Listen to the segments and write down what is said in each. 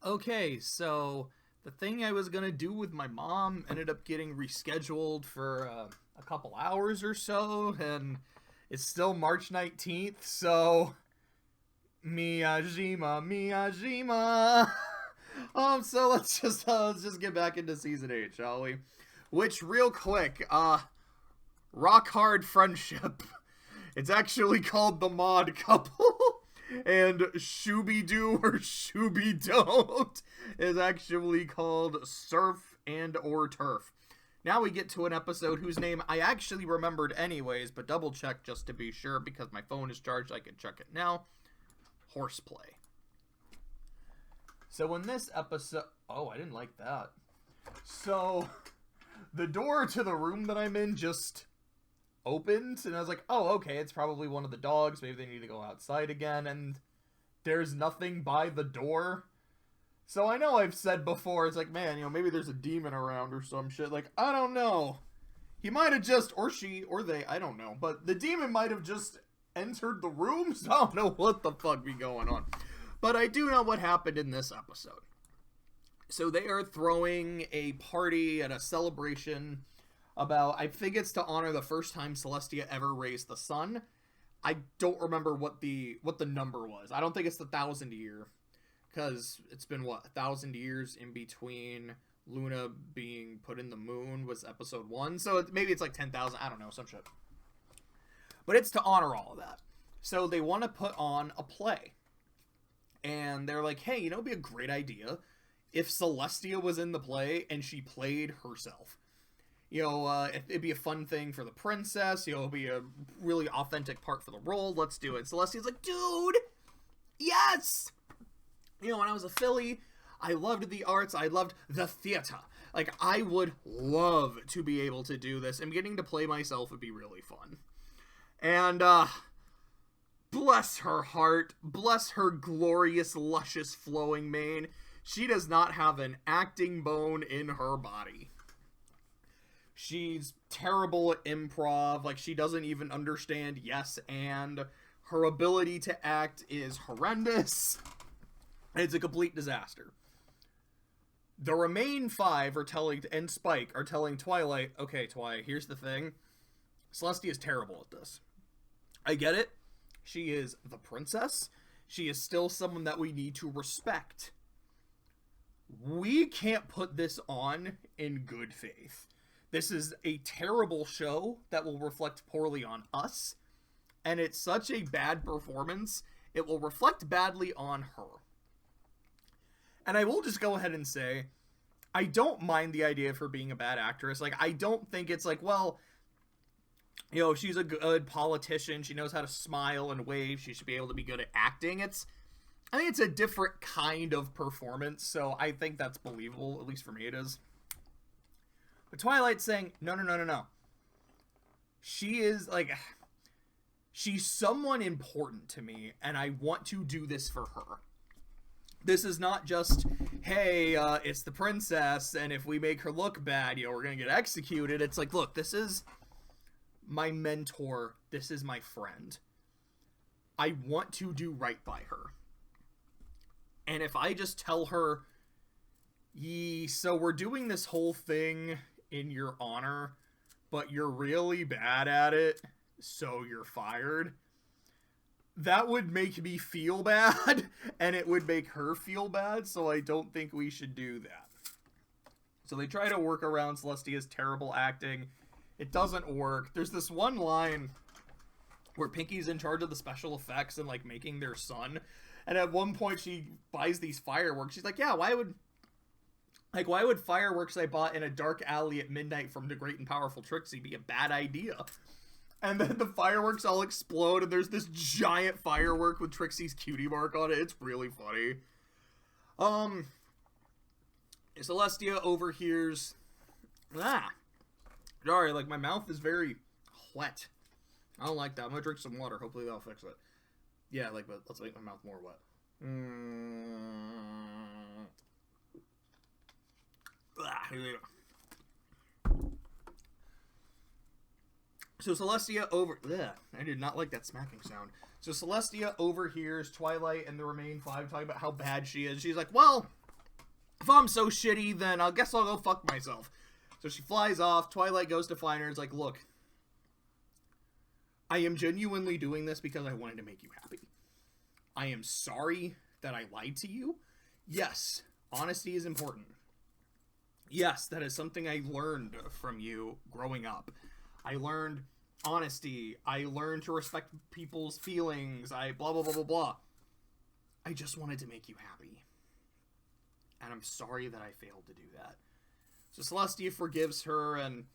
Okay, so the thing I was gonna do with my mom ended up getting rescheduled for a couple hours or so, and it's still March 19th, so Miyajima. So let's just get back into season 8, shall we? Which, real quick, rock hard friendship. It's actually called the Mod Couple. And Shooby-Doo or Shooby-Don't is actually called Surf and or Turf. Now we get to an episode whose name I actually remembered anyways, but double check just to be sure because my phone is charged. I can check it now. Horseplay. So in this episode... Oh, I didn't like that. So the door to the room that I'm in just opened, and I was like, oh, okay, it's probably one of the dogs. Maybe they need to go outside again, and there's nothing by the door. So I know I've said before, it's like, man, maybe there's a demon around or some shit. Like, I don't know. He might have just, or she, or they, I don't know. But the demon might have just entered the room, so I don't know what the fuck be going on. But I do know what happened in this episode. So they are throwing a party at a celebration about, I think it's to honor the first time Celestia ever raised the sun. I don't remember what the number was. I don't think it's the 1,000th year, because it's been, 1,000 years in between Luna being put in the moon was episode 1. So maybe it's like 10,000. I don't know, some shit. But it's to honor all of that. So they want to put on a play. And they're like, hey, it'd be a great idea if Celestia was in the play and she played herself. It'd be a fun thing for the princess. It'd be a really authentic part for the role. Let's do it. Celestia's like, dude, yes! When I was a filly, I loved the arts. I loved the theater. Like, I would love to be able to do this. And getting to play myself would be really fun. And, bless her heart. Bless her glorious, luscious, flowing mane. She does not have an acting bone in her body. She's terrible at improv. Like, she doesn't even understand yes and. Her ability to act is horrendous. It's a complete disaster. The Remain 5 and Spike are telling Twilight, okay, Twi, here's the thing. Celestia is terrible at this. I get it. She is the princess. She is still someone that we need to respect. We can't put this on in good faith. This is a terrible show that will reflect poorly on us, and it's such a bad performance, it will reflect badly on her. And I will just go ahead and say, I don't mind the idea of her being a bad actress. Like, I don't think it's like, well, she's a good politician, she knows how to smile and wave, she should be able to be good at acting. I think it's a different kind of performance, so I think that's believable, at least for me it is. But Twilight's saying, no. She is, like, she's someone important to me, and I want to do this for her. This is not just, hey, it's the princess, and if we make her look bad, we're gonna get executed. It's like, look, this is my mentor. This is my friend. I want to do right by her. And if I just tell her, so we're doing this whole thing in your honor, but you're really bad at it, so you're fired, that would make me feel bad, and it would make her feel bad, so I don't think we should do that. So they try to work around Celestia's terrible acting. It doesn't work. There's this one line where Pinky's in charge of the special effects and, like, making their sun, and at one point she buys these fireworks. She's like, yeah, why would fireworks I bought in a dark alley at midnight from the Great and Powerful Trixie be a bad idea? And then the fireworks all explode, and there's this giant firework with Trixie's cutie mark on it. It's really funny. Celestia overhears... Sorry, like, my mouth is very wet. I don't like that. I'm gonna drink some water. Hopefully that'll fix it. Yeah, but let's make my mouth more wet. So Celestia I did not like that smacking sound. So Celestia overhears Twilight and the Remain 5 talking about how bad she is. She's like, well, if I'm so shitty, then I guess I'll go fuck myself. So she flies off. Twilight goes to find her. It's like, look, I am genuinely doing this because I wanted to make you happy. I am sorry that I lied to you. Yes, honesty is important. Yes, that is something I learned from you growing up. I learned honesty. I learned to respect people's feelings. I blah, blah, blah, blah, blah. I just wanted to make you happy. And I'm sorry that I failed to do that. So Celestia forgives her, and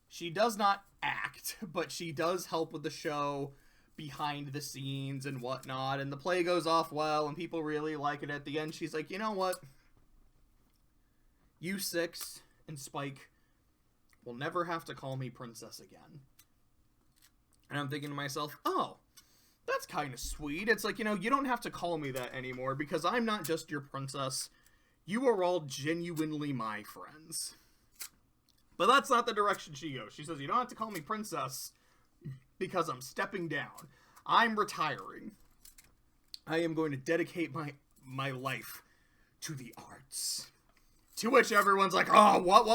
she does not act, but she does help with the show behind the scenes and whatnot, and the play goes off well, and people really like it. At the end, she's like, you know what? You Six and Spike will never have to call me princess again. And I'm thinking to myself, oh, that's kind of sweet. It's like, you don't have to call me that anymore, because I'm not just your princess. You are all genuinely my friends. But that's not the direction she goes. She says, you don't have to call me princess because I'm stepping down. I'm retiring. I am going to dedicate my life to the arts. To which everyone's like, oh, what?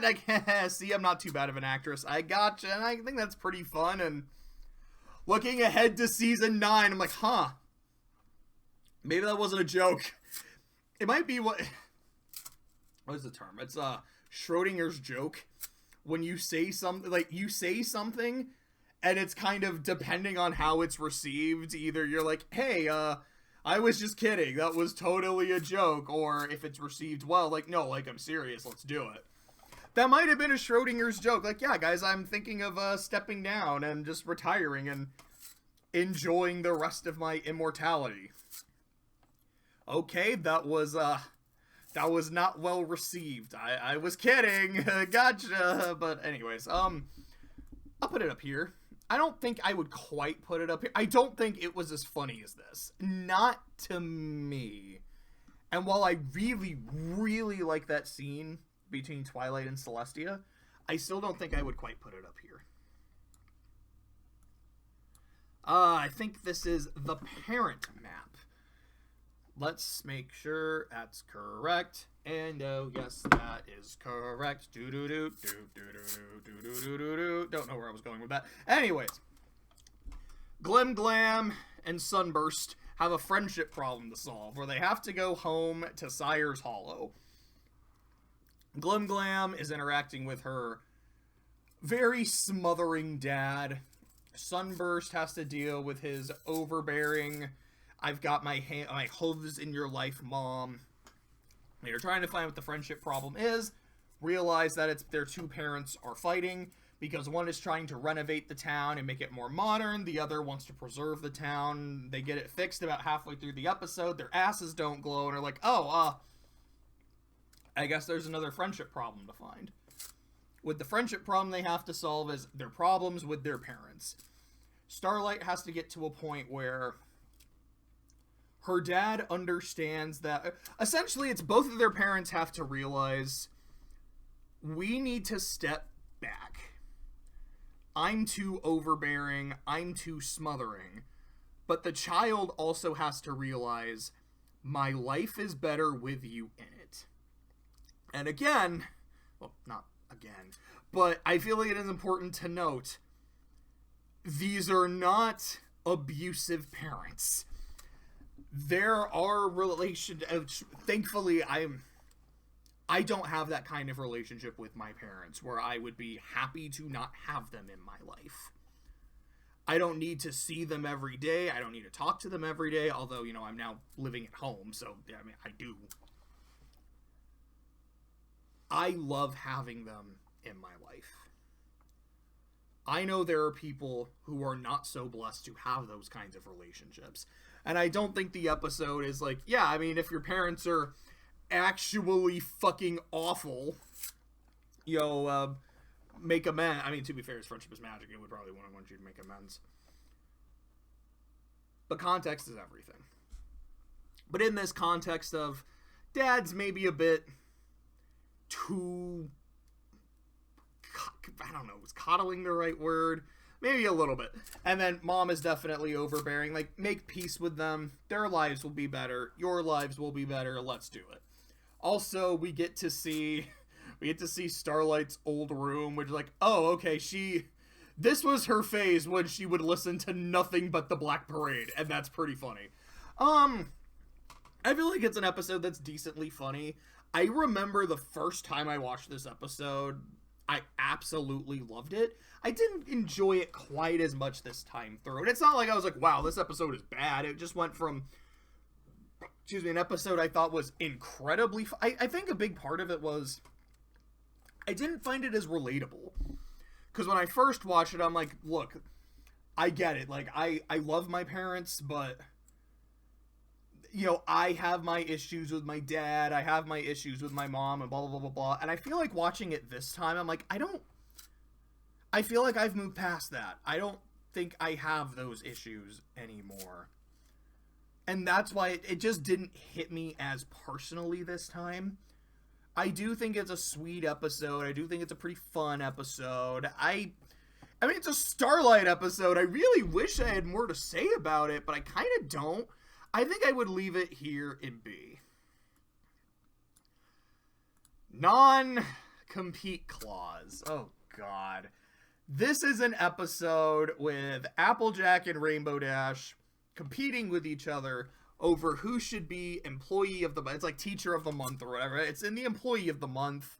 Like, see, I'm not too bad of an actress. I gotcha. And I think that's pretty fun. And looking ahead to season 9, I'm like, huh. Maybe that wasn't a joke. It might be what is the term? It's Schrodinger's joke. When you say something, like, you say something, and it's kind of depending on how it's received. Either you're like, hey, I was just kidding. That was totally a joke. Or if it's received well, like, no, like, I'm serious. Let's do it. That might have been a Schrodinger's joke. Like, yeah, guys, I'm thinking of stepping down and just retiring and enjoying the rest of my immortality. Okay, that was not well received. I was kidding. Gotcha. But anyways, I'll put it up here. I don't think I would quite put it up here. I don't think it was as funny as this. Not to me. And while I really, really like that scene between Twilight and Celestia, I still don't think I would quite put it up here. I think this is the parent map. Let's make sure that's correct. And oh, yes, that is correct. Don't know where I was going with that. Anyways, Glim Glam and Sunburst have a friendship problem to solve where they have to go home to Sire's Hollow. Glim Glam is interacting with her very smothering dad. Sunburst has to deal with his overbearing, I've got my hooves in your life, mom. They're trying to find what the friendship problem is. Realize that it's their two parents are fighting because one is trying to renovate the town and make it more modern. The other wants to preserve the town. They get it fixed about halfway through the episode. Their asses don't glow and are like, oh, I guess there's another friendship problem to find. With the friendship problem they have to solve is their problems with their parents. Starlight has to get to a point where her dad understands that essentially it's both of their parents have to realize we need to step back. I'm too overbearing. I'm too smothering. But the child also has to realize my life is better with you in it. And again, well, not again, but I feel like it is important to note these are not abusive parents. There are thankfully I don't have that kind of relationship with my parents where I would be happy to not have them in my life. I don't need to see them every day. I don't need to talk to them every day, although, I'm now living at home, so I do. I love having them in my life. I know there are people who are not so blessed to have those kinds of relationships. And I don't think the episode is like, if your parents are actually fucking awful, make amends. To be fair, his friendship is magic. It would probably want you to make amends. But context is everything. But in this context of dad's maybe a bit too, I don't know, is coddling the right word? Maybe a little bit. And then mom is definitely overbearing. Like, make peace with them. Their lives will be better. Your lives will be better. Let's do it. Also, we get to see Starlight's old room, which is like, oh, okay, this was her phase when she would listen to nothing but the Black Parade, and that's pretty funny. I feel like it's an episode that's decently funny. I remember the first time I watched this episode, I absolutely loved it. I didn't enjoy it quite as much this time through. And it's not like I was like, wow, this episode is bad. It just went from, an episode I thought was incredibly I think a big part of it was I didn't find it as relatable. Because when I first watched it, I'm like, look, I get it. Like, I love my parents, but, I have my issues with my dad. I have my issues with my mom and blah, blah, blah, blah, blah. And I feel like watching it this time, I'm like, I feel like I've moved past that. I don't think I have those issues anymore. And that's why it just didn't hit me as personally this time. I do think it's a sweet episode. I do think it's a pretty fun episode. I mean, it's a Starlight episode. I really wish I had more to say about it, but I kind of don't. I think I would leave it here in B. Non-compete clause. Oh, God. This is an episode with Applejack and Rainbow Dash competing with each other over who should be employee of the month. It's like teacher of the month or whatever. It's in the employee of the month,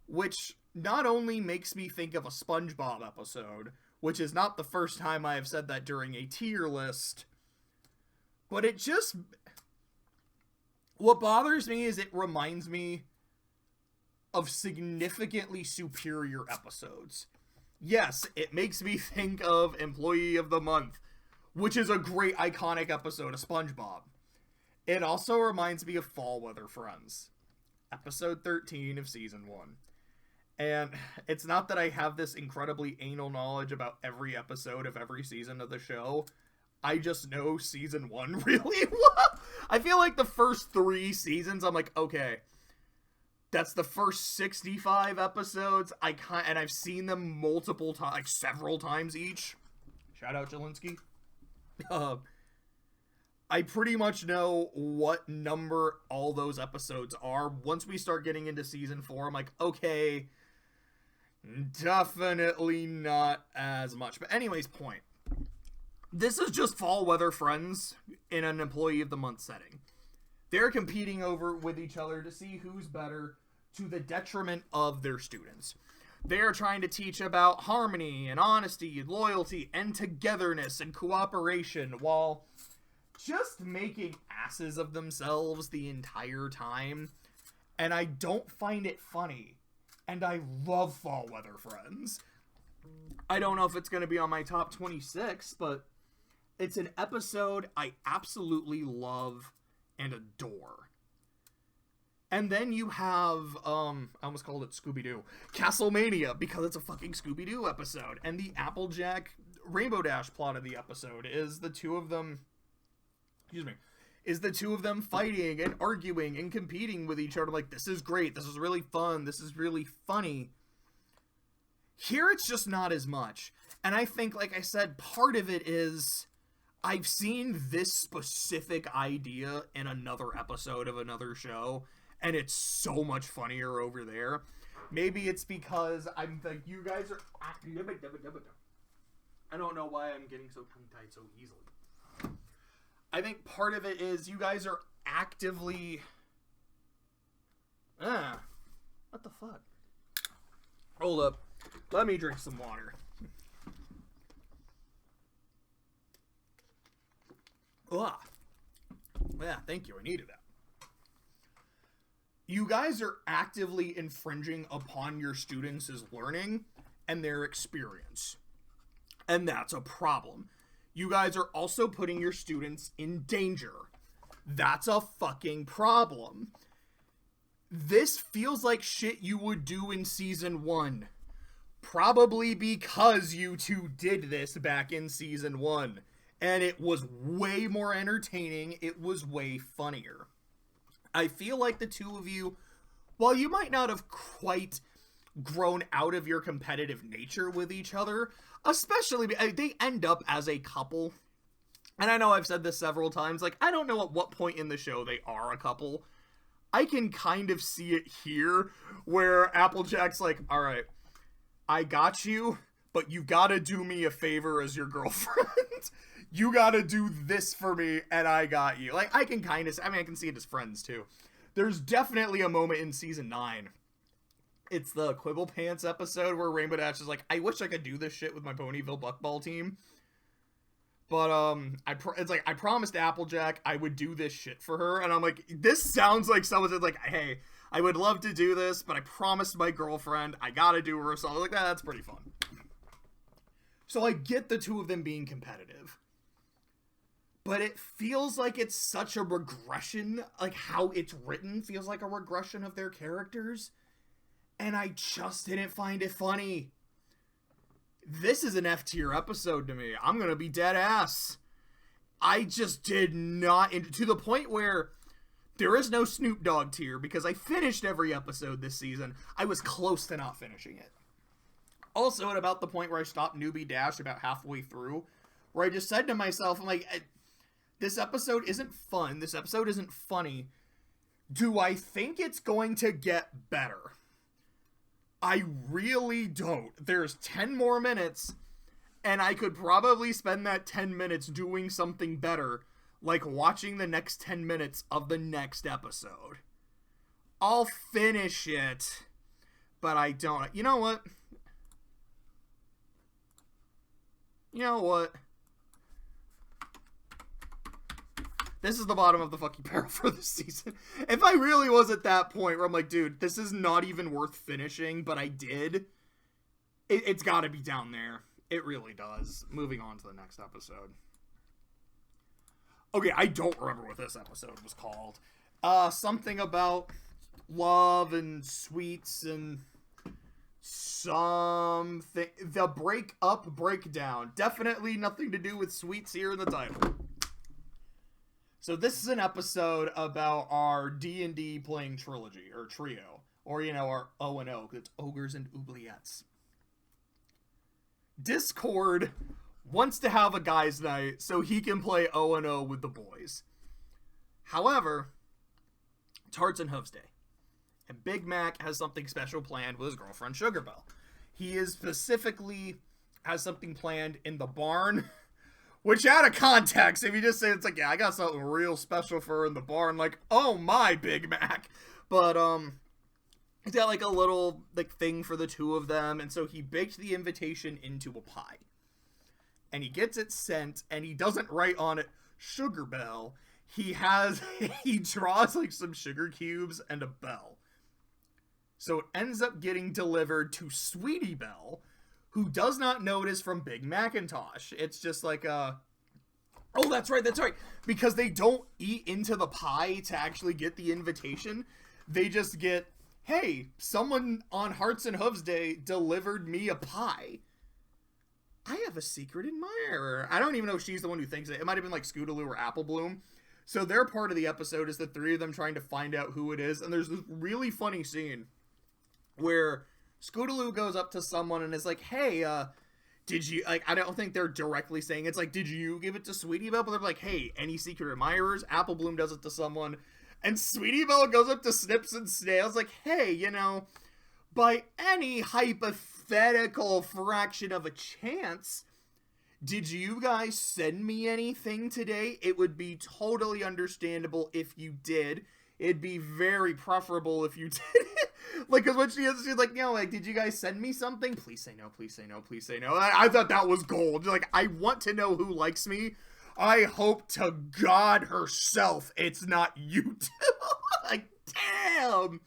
which not only makes me think of a SpongeBob episode, which is not the first time I have said that during a tier list, but it just, what bothers me is it reminds me of significantly superior episodes. Yes, it makes me think of Employee of the Month, which is a great iconic episode of SpongeBob. It also reminds me of Fall Weather Friends, episode 13 of season 1. And it's not that I have this incredibly anal knowledge about every episode of every season of the show. I just know season 1 really well. I feel like the first 3 seasons, I'm like, okay, that's the first 65 episodes. And I've seen them multiple times, like several times each. Shout out Jelinski. I pretty much know what number all those episodes are. Once we start getting into season 4, I'm like, okay, definitely not as much. But anyways, point. This is just Fall Weather Friends in an Employee of the Month setting. They're competing with each other to see who's better to the detriment of their students. They're trying to teach about harmony and honesty and loyalty and togetherness and cooperation while just making asses of themselves the entire time. And I don't find it funny. And I love Fall Weather Friends. I don't know if it's going to be on my top 26, but it's an episode I absolutely love and adore. And then you have, I almost called it Scooby-Doo, Castlemania, because it's a fucking Scooby-Doo episode. And the Applejack Rainbow Dash plot of the episode is the two of them, fighting and arguing and competing with each other. Like, this is great, this is really fun, this is really funny. Here it's just not as much. And I think, like I said, part of it is I've seen this specific idea in another episode of another show, and it's so much funnier over there. Maybe it's because I'm like, you guys are... I don't know why I'm getting so tongue-tied so easily. I think part of it is you guys are actively... what the fuck? Hold up. Let me drink some water. Yeah, thank you. I needed that. You guys are actively infringing upon your students' learning and their experience. And that's a problem. You guys are also putting your students in danger. That's a fucking problem. This feels like shit you would do in season 1. Probably because you two did this back in season 1. And it was way more entertaining. It was way funnier. I feel like the two of you, while you might not have quite grown out of your competitive nature with each other, especially, they end up as a couple. And I know I've said this several times, like, I don't know at what point in the show they are a couple. I can kind of see it here, where Applejack's like, all right, I got you, but you gotta do me a favor as your girlfriend. You gotta do this for me, and I got you. Like, I can kind of, I mean, I can see it as friends, too. There's definitely a moment in Season 9. It's the Quibble Pants episode where Rainbow Dash is like, I wish I could do this shit with my Ponyville Buckball team. But, it's like, I promised Applejack I would do this shit for her, and I'm like, this sounds like someone said, like, hey, I would love to do this, but I promised my girlfriend I gotta do her, so I was like, that's pretty fun. So I get the two of them being competitive. But it feels like it's such a regression, like how it's written feels like a regression of their characters, and I just didn't find it funny. This is an F tier episode to me. I'm gonna be dead ass. I just did not, to the point where there is no Snoop Dogg tier, because I finished every episode this season. I was close to not finishing it. Also, at about the point where I stopped Newbie Dash about halfway through, where I just said to myself, I'm like, this episode isn't fun. This episode isn't funny. Do I think it's going to get better? I really don't. There's 10 more minutes, and I could probably spend that 10 minutes doing something better, like watching the next 10 minutes of the next episode. I'll finish it, but I don't. You know what? This is the bottom of the fucking barrel for this season. If I really was at that point where I'm like, dude, this is not even worth finishing, but I did, it's gotta be down there. It really does. Moving on to the next episode. Okay, I don't remember what this episode was called. Something about love and sweets and something. The breakdown. Definitely nothing to do with sweets here in the title. So this is an episode about our D&D playing trilogy, or trio. Or, our O&O, because it's Ogres and Oubliettes. Discord wants to have a guys' night so he can play O&O with the boys. However, it's Hearts and Hooves Day. And Big Mac has something special planned with his girlfriend, Sugarbelle. He is specifically has something planned in the barn. Which, out of context, if you just say it's like, yeah, I got something real special for her in the barn, like, oh my, Big Mac. But, he's got, like, a little, like, thing for the two of them, and so he baked the invitation into a pie. And he gets it sent, and he doesn't write on it, Sugarbelle. He draws, like, some sugar cubes and a bell. So it ends up getting delivered to Sweetie Belle, who does not notice from Big Macintosh. It's just like oh, that's right. Because they don't eat into the pie to actually get the invitation. They just get, hey, someone on Hearts and Hooves Day delivered me a pie. I have a secret admirer. I don't even know if she's the one who thinks it. It might have been like Scootaloo or Apple Bloom. So their part of the episode is the three of them trying to find out who it is. And there's this really funny scene where Scootaloo goes up to someone and is like, hey, did you, like, I don't think they're directly saying it's like, did you give it to Sweetie Belle? But they're like, hey, any secret admirers? Apple Bloom does it to someone. And Sweetie Belle goes up to Snips and Snails like, hey, by any hypothetical fraction of a chance, did you guys send me anything today? It would be totally understandable if you did. It'd be very preferable if you didn't. Like, because when she's like, did you guys send me something? Please say no, please say no, please say no. I thought that was gold. Like, I want to know who likes me. I hope to God herself it's not you two. Like, damn.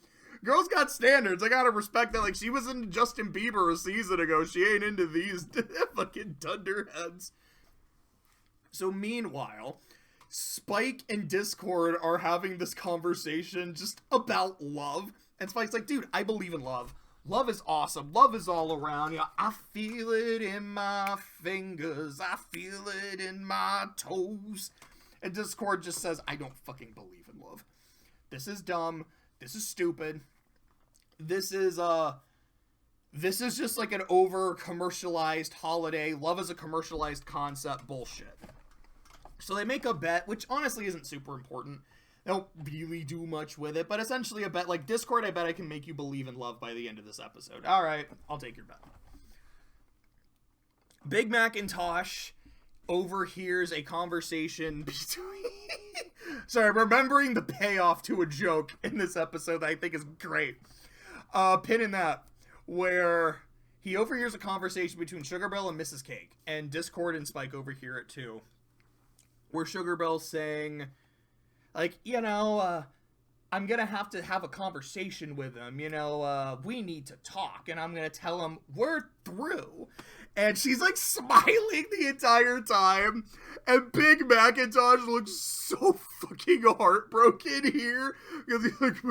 Girl's got standards. I gotta respect that. Like, she was into Justin Bieber a season ago. She ain't into these fucking dunderheads. So, meanwhile, Spike and Discord are having this conversation just about love. And Spike's like, dude, I believe in love. Love is awesome. Love is all around. I feel it in my fingers. I feel it in my toes. And Discord just says, I don't fucking believe in love. This is dumb. This is stupid. This is just like an over-commercialized holiday. Love is a commercialized concept bullshit. So they make a bet, which honestly isn't super important. They don't really do much with it, but essentially a bet, like, Discord, I bet I can make you believe in love by the end of this episode. Alright, I'll take your bet. Big Mac and Tosh overhears a conversation between... Sorry, I'm remembering the payoff to a joke in this episode that I think is great. Pin in that, where he overhears a conversation between Sugar Belle and Mrs. Cake, and Discord and Spike overhear it too, where Sugar Belle's saying, like, you know, I'm gonna have to have a conversation with him, you know, we need to talk, and I'm gonna tell him we're through. And she's, like, smiling the entire time. And Big Macintosh looks so fucking heartbroken here. Because he's like,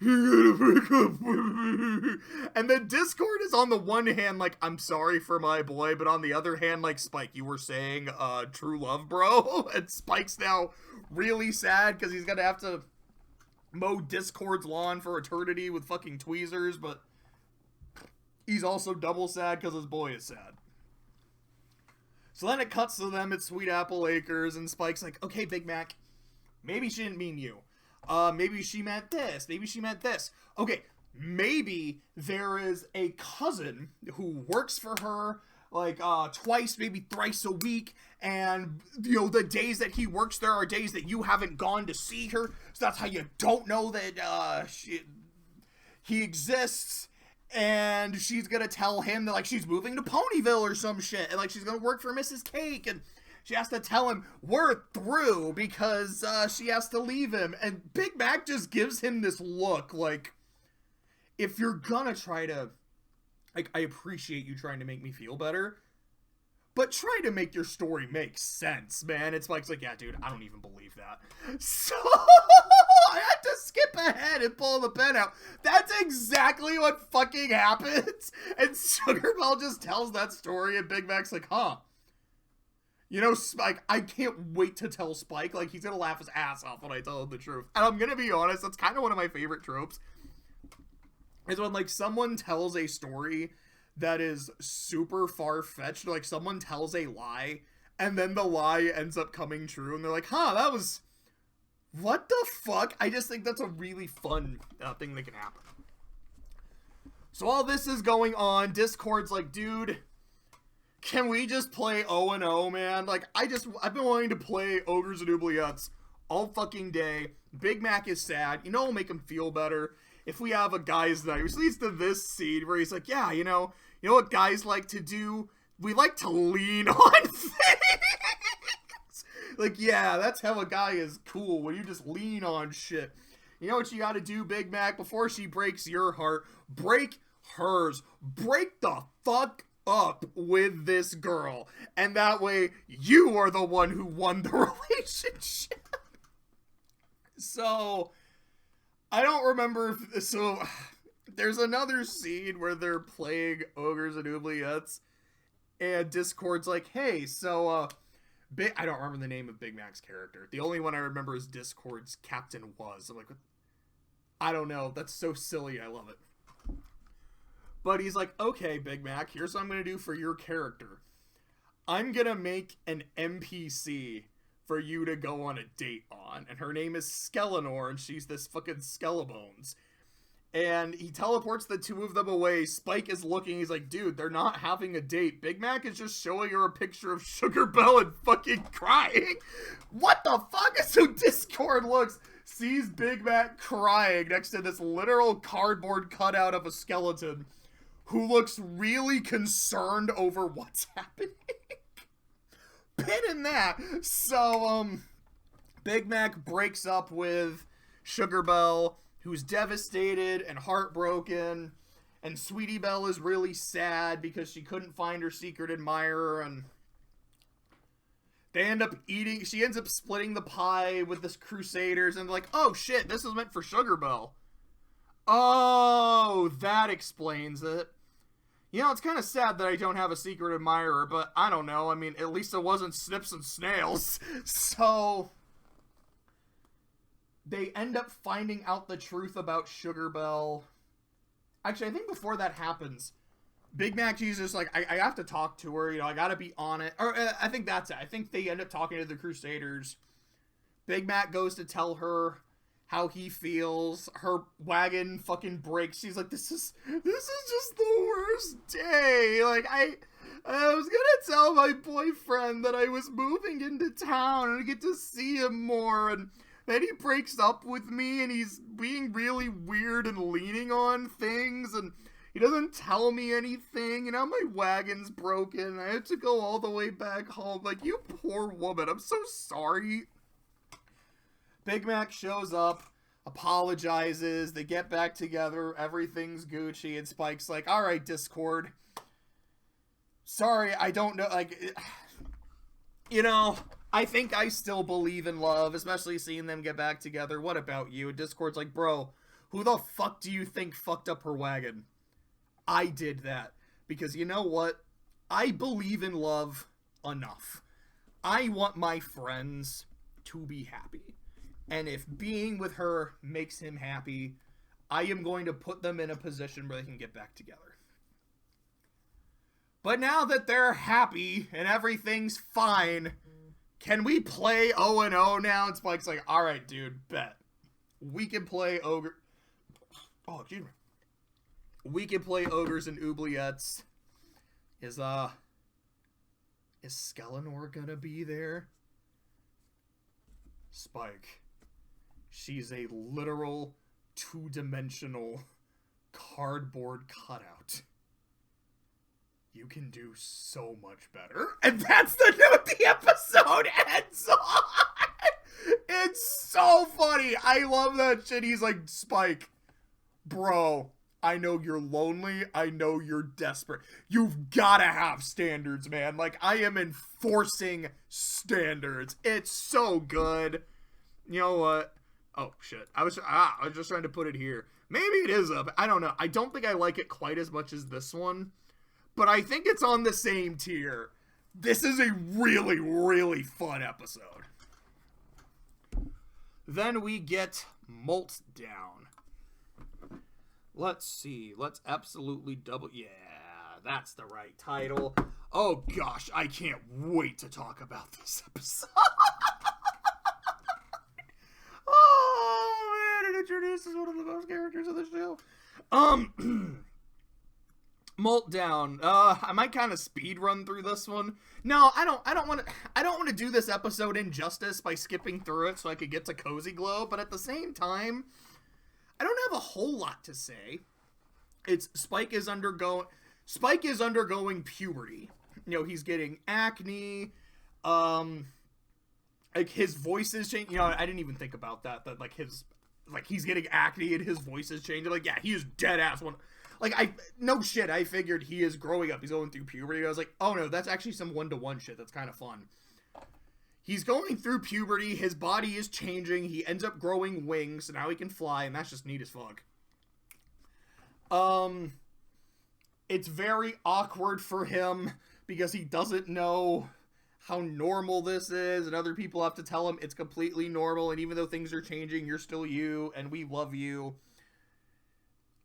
you're gonna break up with me. And then Discord is on the one hand like, I'm sorry for my boy. But on the other hand, like, Spike, you were saying true love, bro. And Spike's now really sad because he's gonna have to mow Discord's lawn for eternity with fucking tweezers. But he's also double sad because his boy is sad. So then it cuts to them at Sweet Apple Acres, and Spike's like, okay, Big Mac, maybe she didn't mean you. Maybe she meant this. Maybe she meant this. Okay, maybe there is a cousin who works for her, like, twice, maybe thrice a week, and, you know, the days that he works there are days that you haven't gone to see her, so that's how you don't know that, he exists. And she's gonna tell him that, like, she's moving to Ponyville or some shit. And, like, she's gonna work for Mrs. Cake. And she has to tell him, we're through, because she has to leave him. And Big Mac just gives him this look, like, if you're gonna try to, like, I appreciate you trying to make me feel better, but try to make your story make sense, man. It's like, yeah, dude, I don't even believe that. So I had to skip ahead and pull the pen out. That's exactly what fucking happens. And Sugar Belle just tells that story, and Big Mac's like, huh. You know, Spike, I can't wait to tell Spike. Like, he's gonna laugh his ass off when I tell him the truth. And I'm gonna be honest, that's kind of one of my favorite tropes. Is when, like, someone tells a story that is super far-fetched, like someone tells a lie, and then the lie ends up coming true, and they're like, huh, that was, what the fuck? I just think that's a really fun thing that can happen. So all this is going on, Discord's like, dude, can we just play O&O, man? Like, I've been wanting to play Ogres and Oubliettes all fucking day. Big Mac is sad, you know, it'll make him feel better if we have a guys night, which leads to this scene where he's like, yeah, you know what guys like to do? We like to lean on things. Like, yeah, that's how a guy is cool, when you just lean on shit. You know what you gotta do, Big Mac? Before she breaks your heart, break hers. Break the fuck up with this girl. And that way, you are the one who won the relationship. So, I don't remember if, so, there's another scene where they're playing Ogres and Oubliettes, and Discord's like, hey, so, I don't remember the name of Big Mac's character. The only one I remember is Discord's Captain Was. I'm like, I don't know, that's so silly, I love it. But he's like, okay, Big Mac, here's what I'm gonna do for your character. I'm gonna make an NPC for you to go on a date on, and her name is Skelenor, and she's this fucking Skellebones. And he teleports the two of them away. Spike is looking, he's like, dude, they're not having a date. Big Mac is just showing her a picture of Sugar Belle and fucking crying. What the fuck? So Discord looks, sees Big Mac crying next to this literal cardboard cutout of a skeleton who looks really concerned over what's happening. Pin in that. So, Big Mac breaks up with Sugar Belle, who's devastated and heartbroken, and Sweetie Belle is really sad because she couldn't find her secret admirer, and they end up eating, she ends up splitting the pie with the Crusaders, and like, oh shit, this is meant for Sugar Belle. Oh, that explains it. You know, it's kind of sad that I don't have a secret admirer, but I don't know, I mean, at least it wasn't Snips and Snails. So they end up finding out the truth about Sugar Belle. Actually, I think before that happens, Big Mac is just like, I have to talk to her, you know, I gotta be on it. Or I think that's it. I think they end up talking to the Crusaders. Big Mac goes to tell her how he feels. Her wagon fucking breaks. She's like, this is just the worst day. Like, I was gonna tell my boyfriend that I was moving into town and I get to see him more, and then he breaks up with me and he's being really weird and leaning on things, and he doesn't tell me anything, and now my wagon's broken. I have to go all the way back home. Like, you poor woman. I'm so sorry. Big Mac shows up, apologizes, they get back together, everything's Gucci, and Spike's like, alright, Discord. Sorry, I don't know, like, you know, I think I still believe in love, especially seeing them get back together. What about you? And Discord's like, bro, who the fuck do you think fucked up her wagon? I did that. Because you know what? I believe in love enough. I want my friends to be happy. And if being with her makes him happy, I am going to put them in a position where they can get back together. But now that they're happy and everything's fine, can we play O&O now? And Spike's like, alright, dude, bet. We can play Ogre... Oh, excuse me. We can play Ogres and Oubliettes. Is Skelenor gonna be there? Spike. She's a literal, two-dimensional cardboard cutout. You can do so much better. And that's the note the episode ends on! It's so funny! I love that shit. He's like, Spike, bro, I know you're lonely. I know you're desperate. You've gotta have standards, man. Like, I am enforcing standards. It's so good. You know what? Oh, shit. I was just trying to put it here. Maybe it is up. I don't know. I don't think I like it quite as much as this one. But I think it's on the same tier. This is a really, really fun episode. Then we get Molt Down. Let's see. Let's absolutely double... Yeah, that's the right title. Oh, gosh. I can't wait to talk about this episode. Oh, man. It introduces one of the most characters of the show. Molt Down. I might kind of speed run through this one. No, I don't want to do this episode injustice by skipping through it so I could get to Cozy Glow, but at the same time, I don't have a whole lot to say. Spike is undergoing puberty. You know, he's getting acne. Like his voice is changing. You know, I didn't even think about that he's getting acne and his voice is changing. Like, yeah, he is dead ass one. Like, no shit, I figured he is growing up. He's going through puberty. I was like, oh no, that's actually some one-to-one shit. That's kind of fun. He's going through puberty. His body is changing. He ends up growing wings, so now he can fly, and that's just neat as fuck. It's very awkward for him because he doesn't know how normal this is, and other people have to tell him it's completely normal, and even though things are changing, you're still you, and we love you.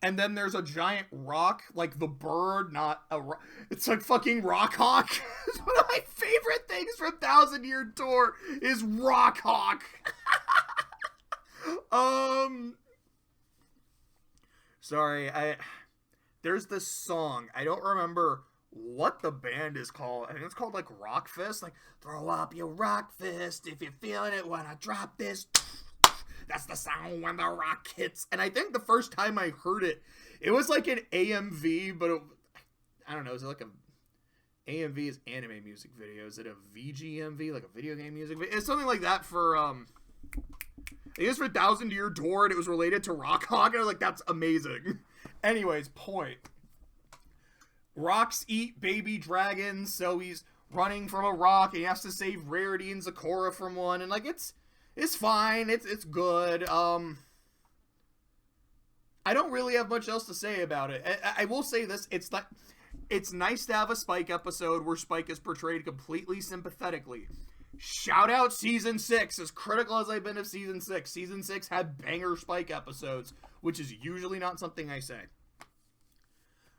And then there's a giant rock, like the bird, not a rock. It's like fucking Rock Hawk. It's one of my favorite things from Thousand Year Door is Rock Hawk. Sorry, there's this song. I don't remember what the band is called. I think it's called like Rock Fist. Like, throw up your rock fist if you're feeling it when I drop this. That's the sound when the rock hits. And I think the first time I heard it, it was like an AMV, but I don't know. Is it like a AMV is anime music video? Is it a VGMV, like a video game music video? It's something like that for it is for Thousand Year Door, and it was related to Rock Hawk, and I was like, that's amazing. Anyways, point. Rocks eat baby dragons, so he's running from a rock, and he has to save Rarity and Zecora from one, and like it's fine. It's good. I don't really have much else to say about it. I will say this. It's nice to have a Spike episode where Spike is portrayed completely sympathetically. Shout out Season 6. As critical as I've been of Season 6, Season 6 had banger Spike episodes, which is usually not something I say.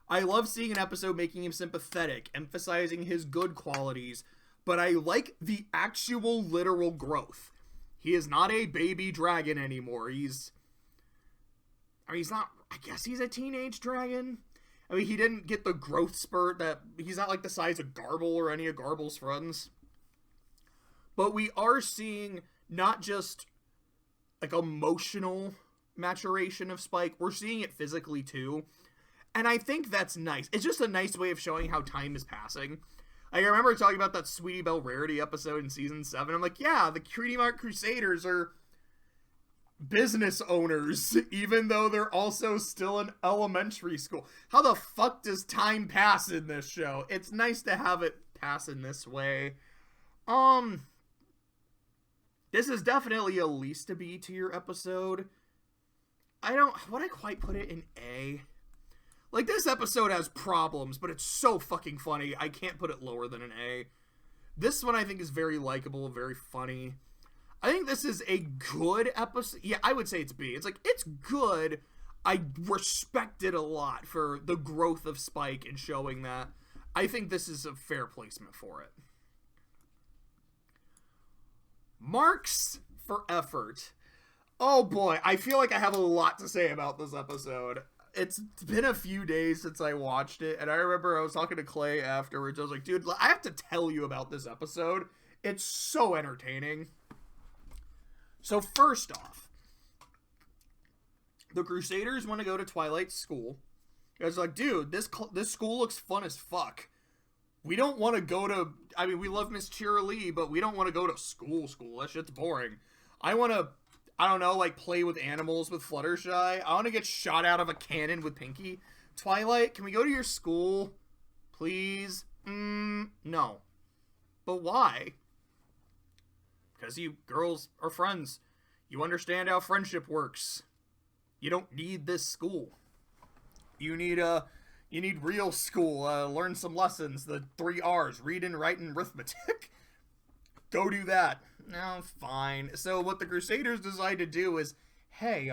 I love seeing an episode making him sympathetic, emphasizing his good qualities, but I like the actual literal growth. He is not a baby dragon anymore. He's not, I guess he's a teenage dragon. I mean, he didn't get the growth spurt that, he's not like the size of Garble or any of Garble's friends. But we are seeing not just like emotional maturation of Spike, we're seeing it physically too. And I think that's nice. It's just a nice way of showing how time is passing. I remember talking about that Sweetie Belle Rarity episode in season 7. I'm like, yeah, the Cutie Mark Crusaders are business owners, even though they're also still in elementary school. How the fuck does time pass in this show? It's nice to have it pass in this way. This is definitely a least to B tier episode. Would I quite put it in A? Like, this episode has problems, but it's so fucking funny. I can't put it lower than an A. This one I think is very likable, very funny. I think this is a good episode. Yeah, I would say it's B. It's like, it's good. I respect it a lot for the growth of Spike and showing that. I think this is a fair placement for it. Marks for effort. Oh boy, I feel like I have a lot to say about this episode. It's been a few days since I watched it, and I remember I was talking to Clay afterwards. I was like, dude, I have to tell you about this episode. It's so entertaining. So first off, the Crusaders want to go to Twilight's school. I was like, dude, this school looks fun as fuck. We don't want to go to, I mean, we love Miss Cheerilee, but we don't want to go to school. That shit's boring. I want to, I don't know, like, play with animals with Fluttershy. I want to get shot out of a cannon with Pinky. Twilight, can we go to your school? Please? No. But why? Because you girls are friends. You understand how friendship works. You don't need this school. You need real school. Learn some lessons. The 3 R's. Reading, writing, arithmetic. Go do that. No, fine. So what the Crusaders decide to do is, hey,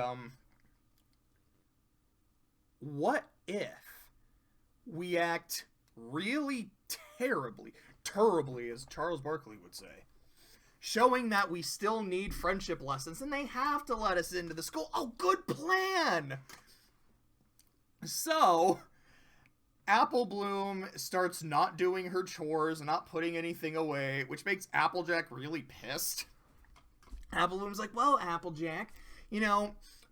what if we act really terribly, as Charles Barkley would say, showing that we still need friendship lessons, and they have to let us into the school. Oh, good plan! So, Apple Bloom starts not doing her chores, not putting anything away, which makes Applejack really pissed. Apple Bloom's like, well, Applejack,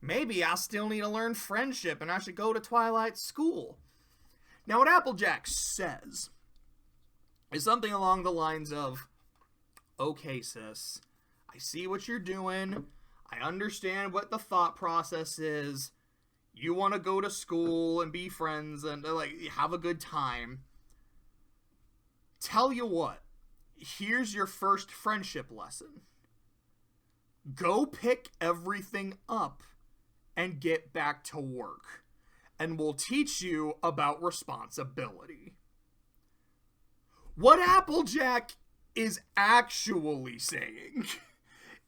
maybe I still need to learn friendship, and I should go to Twilight's school. Now, what Applejack says is something along the lines of, okay, sis, I see what you're doing. I understand what the thought process is. You want to go to school and be friends and, like, have a good time. Tell you what, here's your first friendship lesson. Go pick everything up and get back to work. And we'll teach you about responsibility. What Applejack is actually saying,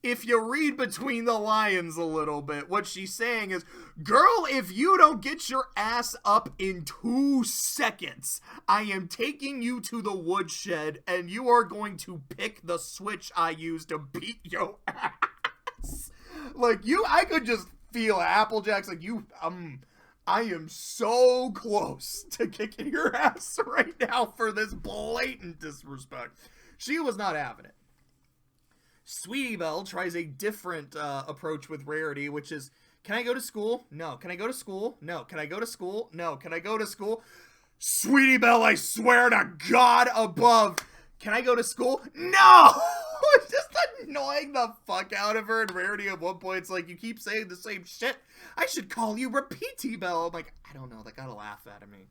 if you read between the lines a little bit, what she's saying is, girl, if you don't get your ass up in 2 seconds, I am taking you to the woodshed and you are going to pick the switch I use to beat your ass. Like, I could just feel Applejack's like, I am so close to kicking your ass right now for this blatant disrespect. She was not having it. Sweetie Belle tries a different approach with Rarity, which is, can I go to school? No. Can I go to school? No. Can I go to school? No. Can I go to school? Sweetie Belle, I swear to God above, can I go to school? No! It's just annoying the fuck out of her. And Rarity at one point, it's like, you keep saying the same shit. I should call you Repeaty Belle. I'm like, I don't know. They gotta laugh at me.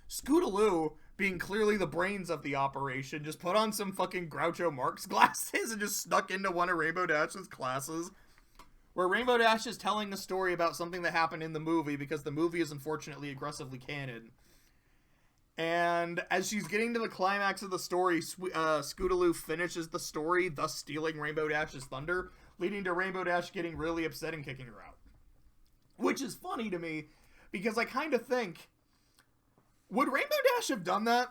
Scootaloo, being clearly the brains of the operation, just put on some fucking Groucho Marx glasses and just snuck into one of Rainbow Dash's classes, where Rainbow Dash is telling the story about something that happened in the movie, because the movie is unfortunately aggressively canon. And as she's getting to the climax of the story, Scootaloo finishes the story, thus stealing Rainbow Dash's thunder, leading to Rainbow Dash getting really upset and kicking her out. Which is funny to me, because I kind of think, would Rainbow Dash have done that?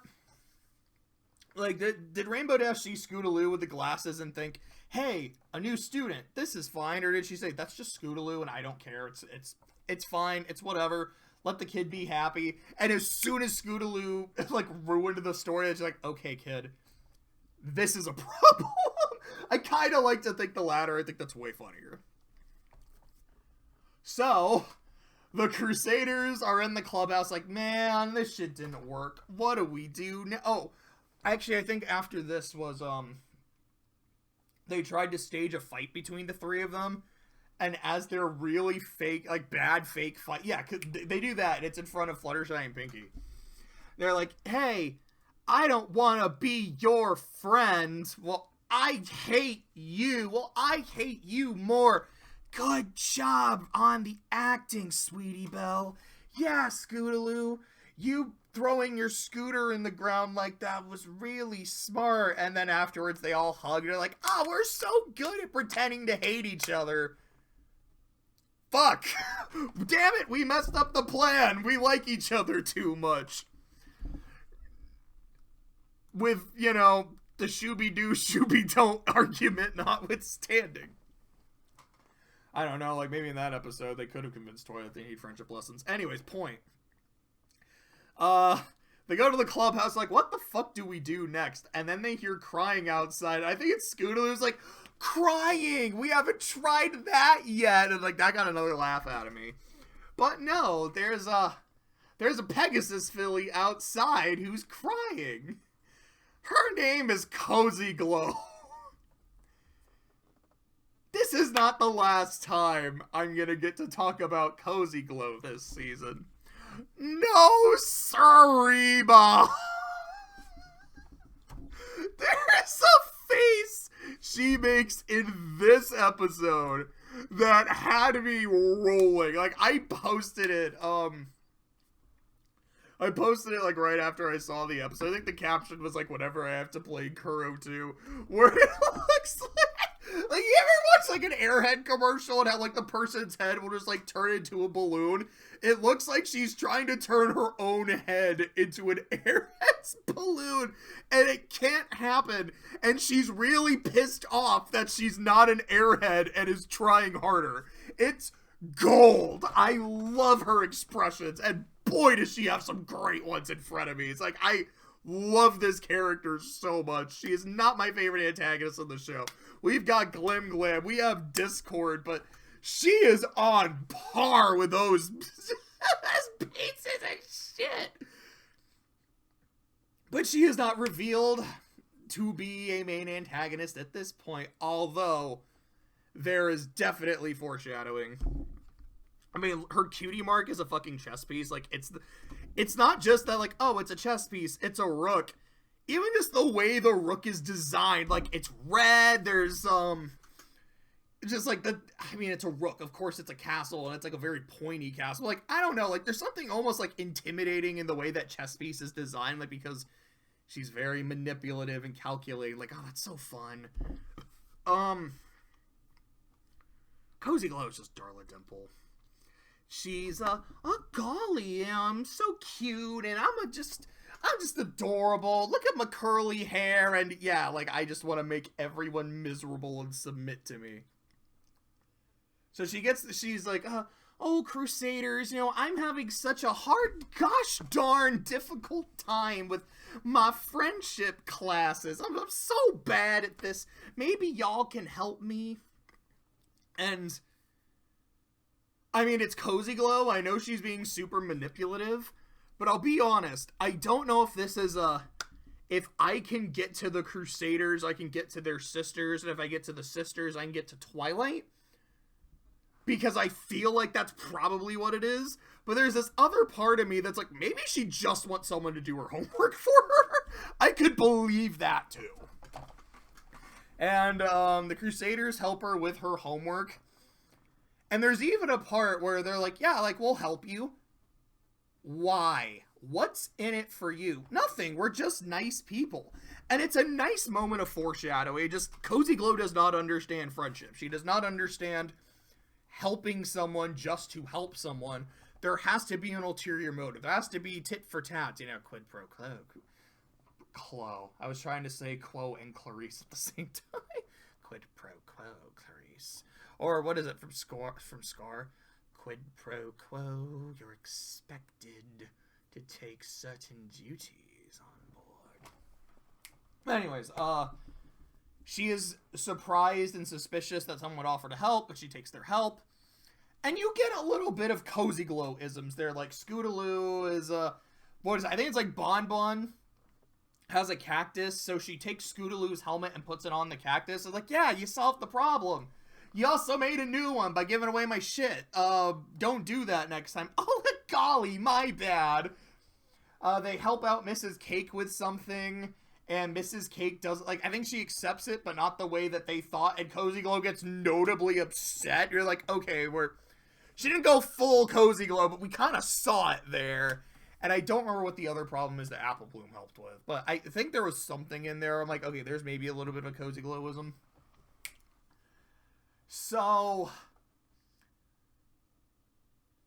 Like, did Rainbow Dash see Scootaloo with the glasses and think, hey, a new student, this is fine? Or did she say, that's just Scootaloo and I don't care, it's fine, it's whatever, let the kid be happy? And as soon as Scootaloo, like, ruined the story, it's like, okay, kid, this is a problem. I kind of like to think the latter. I think that's way funnier. So, the Crusaders are in the clubhouse like, man, this shit didn't work. What do we do now? Oh, actually, I think after this was, they tried to stage a fight between the three of them. And as their really fake, like, bad fake fight, yeah, they do that, and it's in front of Fluttershy and Pinkie. They're like, hey, I don't want to be your friend. Well, I hate you. Well, I hate you more. Good job on the acting, Sweetie Belle. Yeah, Scootaloo, you throwing your scooter in the ground like that was really smart. And then afterwards, they all hug. They're like, oh, we're so good at pretending to hate each other. Fuck. Damn it, we messed up the plan. We like each other too much. With, you know, the shooby-doo, shooby-don't argument notwithstanding. I don't know, like, maybe in that episode they could have convinced Toy that they need friendship lessons. Anyways, point. They go to the clubhouse like, what the fuck do we do next? And then they hear crying outside. I think it's Scootaloo's like, crying! We haven't tried that yet! And, like, that got another laugh out of me. But no, there's a Pegasus filly outside who's crying. Her name is Cozy Glow. This is not the last time I'm gonna get to talk about Cozy Glow this season. No, Sariba! There's a face she makes in this episode that had me rolling. Like, I posted it, like right after I saw the episode. I think the caption was like, whenever I have to play Kuro 2, where it looks like you ever watch like an Airhead commercial and how like the person's head will just like turn into a balloon? It looks like she's trying to turn her own head into an Airhead's balloon, and it can't happen, and she's really pissed off that she's not an Airhead and is trying harder. It's gold. I love her expressions, and boy does she have some great ones in front of me. It's like, I love this character so much. She is not my favorite antagonist in the show. We've got Glim Glam, we have Discord, but she is on par with those pieces of shit. But she is not revealed to be a main antagonist at this point, although there is definitely foreshadowing. I mean, her cutie mark is a fucking chess piece. Like, it's not just that, like, oh, it's a chess piece, it's a rook. Even just the way the rook is designed, like, it's red, there's, just like I mean, it's a rook, of course it's a castle, and it's like a very pointy castle. Like, I don't know, like, there's something almost, like, intimidating in the way that chess piece is designed, like, because she's very manipulative and calculating. Like, oh, that's so fun. Cozy Glow is just Darla Dimple. She's, oh golly, I'm so cute, and I'm just adorable. Look at my curly hair, and yeah, like, I just want to make everyone miserable and submit to me. So she's like, oh, Crusaders, you know, I'm having such a hard, gosh darn difficult time with my friendship classes. I'm so bad at this. Maybe y'all can help me. And I mean, it's Cozy Glow. I know she's being super manipulative, but I'll be honest, I don't know if this is if I can get to the Crusaders, I can get to their sisters, and if I get to the sisters, I can get to Twilight. Because I feel like that's probably what it is. But there's this other part of me that's like, maybe she just wants someone to do her homework for her. I could believe that too. And the Crusaders help her with her homework. And there's even a part where they're like, yeah, like, we'll help you. Why? What's in it for you? Nothing. We're just nice people. And it's a nice moment of foreshadowing. Just, Cozy Glow does not understand friendship. She does not understand helping someone just to help someone. There has to be an ulterior motive. There has to be tit for tat, you know, quid pro quo. Clo. I was trying to say Quo and Clarice at the same time. Quid pro quo, Clarice. Or what is it from Scar? Quid pro quo, you're expected to take certain duties on board. Anyways, she is surprised and suspicious that someone would offer to help, but she takes their help. And you get a little bit of Cozy Glow-isms there, like Scootaloo is, what is it? I think it's like Bon Bon has a cactus, so she takes Scootaloo's helmet and puts it on the cactus. It's like, yeah, you solved the problem. You also made a new one by giving away my shit. Don't do that next time. Oh, golly, my bad. They help out Mrs. Cake with something, and Mrs. Cake does, like, I think she accepts it, but not the way that they thought, and Cozy Glow gets notably upset. You're like, okay, she didn't go full Cozy Glow, but we kind of saw it there. And I don't remember what the other problem is that Apple Bloom helped with, but I think there was something in there. I'm like, okay, there's maybe a little bit of a Cozy Glowism. So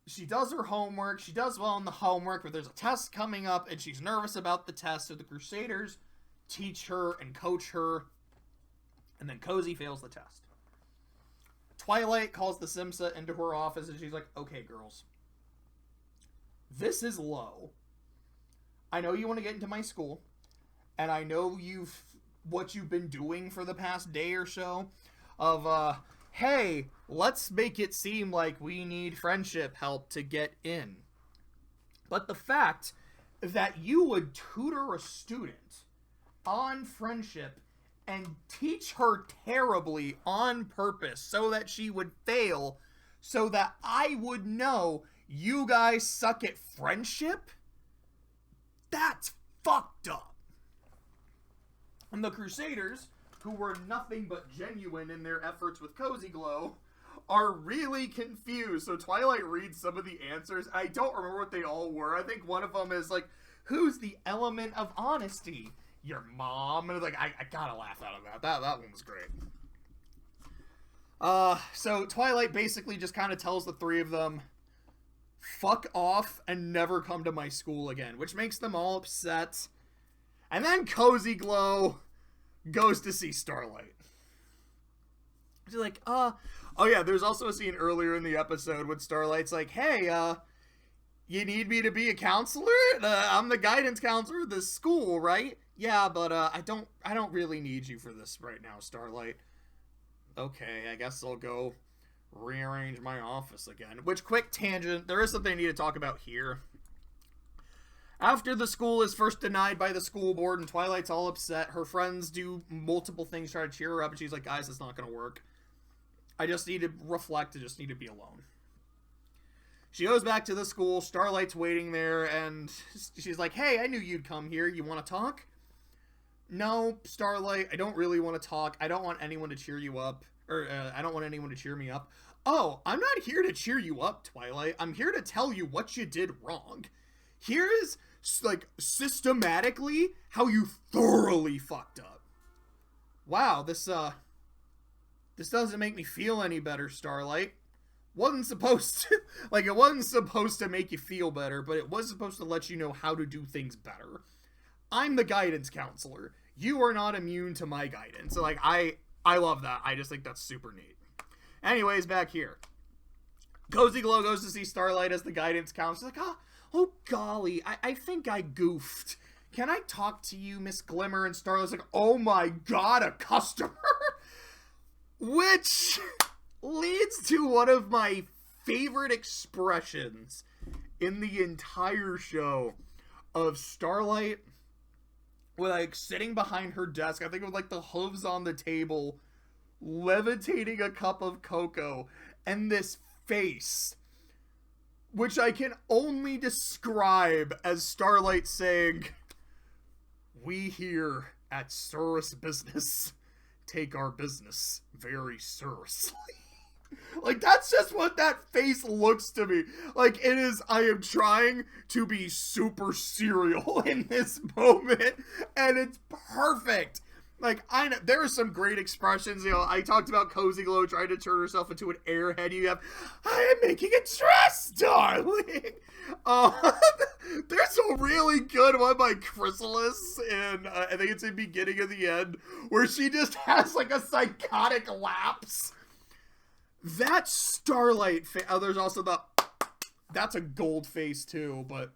she does her homework. She does well on the homework, but there's a test coming up, and she's nervous about the test. So the Crusaders teach her and coach her, and then Cozy fails the test. Twilight calls the Simsa into her office, and she's like, okay, girls, this is low. I know you want to get into my school, and I know what you've been doing for the past day or so of, hey, let's make it seem like we need friendship help to get in. But the fact that you would tutor a student on friendship and teach her terribly on purpose so that she would fail, so that I would know you guys suck at friendship? That's fucked up. And the Crusaders, who were nothing but genuine in their efforts with Cozy Glow, are really confused. So Twilight reads some of the answers. I don't remember what they all were. I think one of them is like, who's the element of honesty? Your mom. And like, I gotta laugh out of that. That one was great. So Twilight basically just kind of tells the three of them, fuck off and never come to my school again, which makes them all upset. And then Cozy Glow goes to see Starlight. She's like, oh yeah, there's also a scene earlier in the episode when Starlight's like, hey, you need me to be a counselor? I'm the guidance counselor of this school, right? Yeah, but I don't really need you for this right now, Starlight. Okay, I guess I'll go rearrange my office again. Which, quick tangent, there is something I need to talk about here. After the school is first denied by the school board and Twilight's all upset, her friends do multiple things to try to cheer her up, and she's like, guys, it's not gonna work. I just need to reflect, I just need to be alone. She goes back to the school, Starlight's waiting there, and she's like, hey, I knew you'd come here, you want to talk? No, Starlight, I don't really want to talk, I don't want anyone to cheer you up, I don't want anyone to cheer me up. Oh, I'm not here to cheer you up, Twilight, I'm here to tell you what you did wrong. Here's, like, systematically how you thoroughly fucked up. Wow, this doesn't make me feel any better, Starlight. Wasn't supposed to, like, it wasn't supposed to make you feel better, but it was supposed to let you know how to do things better. I'm the guidance counselor. You are not immune to my guidance. So, like, I love that. I just think that's super neat. Anyways, back here. Cozy Glow goes to see Starlight as the guidance counselor. Like, oh golly, I think I goofed. Can I talk to you, Miss Glimmer? And Starlight's like, oh my god, a customer? Which leads to one of my favorite expressions in the entire show of Starlight, with, like, sitting behind her desk, I think with, like, the hooves on the table, levitating a cup of cocoa, and this face, which I can only describe as Starlight saying, we here at Surus Business take our business very seriously. Like, that's just what that face looks to me. Like, it is, I am trying to be super serial in this moment, and it's perfect. Like, I know, there are some great expressions, you know, I talked about Cozy Glow trying to turn herself into an airhead. You have, I am making a dress, darling! There's a really good one by Chrysalis, and I think it's in beginning of the end, where she just has, like, a psychotic lapse. That Starlight there's also that's a gold face, too, but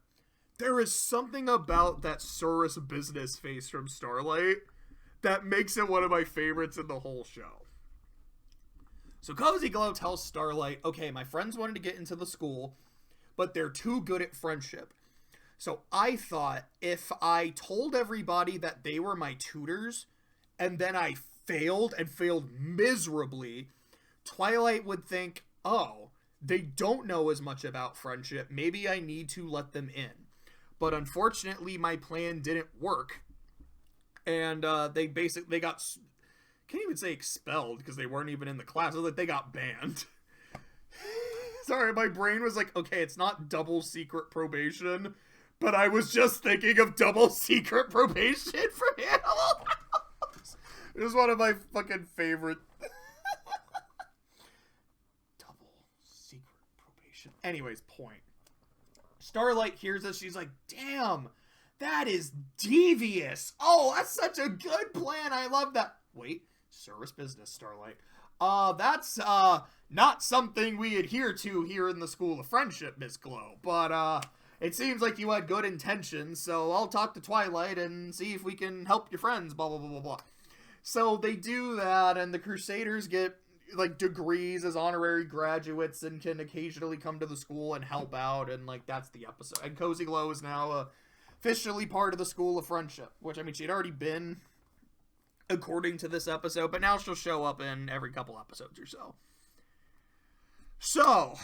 there is something about that Surus business face from Starlight that makes it one of my favorites in the whole show. So Cozy Glow tells Starlight, okay, my friends wanted to get into the school, but they're too good at friendship. So I thought if I told everybody that they were my tutors, and then I failed miserably, Twilight would think, oh, they don't know as much about friendship. Maybe I need to let them in. But unfortunately, my plan didn't work. And they got, can't even say expelled because they weren't even in the class. Like, they got banned. Sorry, my brain was like, okay, it's not double secret probation, but I was just thinking of double secret probation for Animal House. It was one of my fucking favorite. Double secret probation. Anyways, point. Starlight hears this. She's like, damn. That is devious. Oh, that's such a good plan. I love that. Wait, service business, Starlight. That's, not something we adhere to here in the School of Friendship, Miss Glow. But, it seems like you had good intentions, so I'll talk to Twilight and see if we can help your friends, blah, blah, blah, blah, blah. So they do that, and the Crusaders get, like, degrees as honorary graduates and can occasionally come to the school and help out, and, like, that's the episode. And Cozy Glow is now, officially part of the School of Friendship, which, I mean, she'd already been, according to this episode, but now she'll show up in every couple episodes or so. So,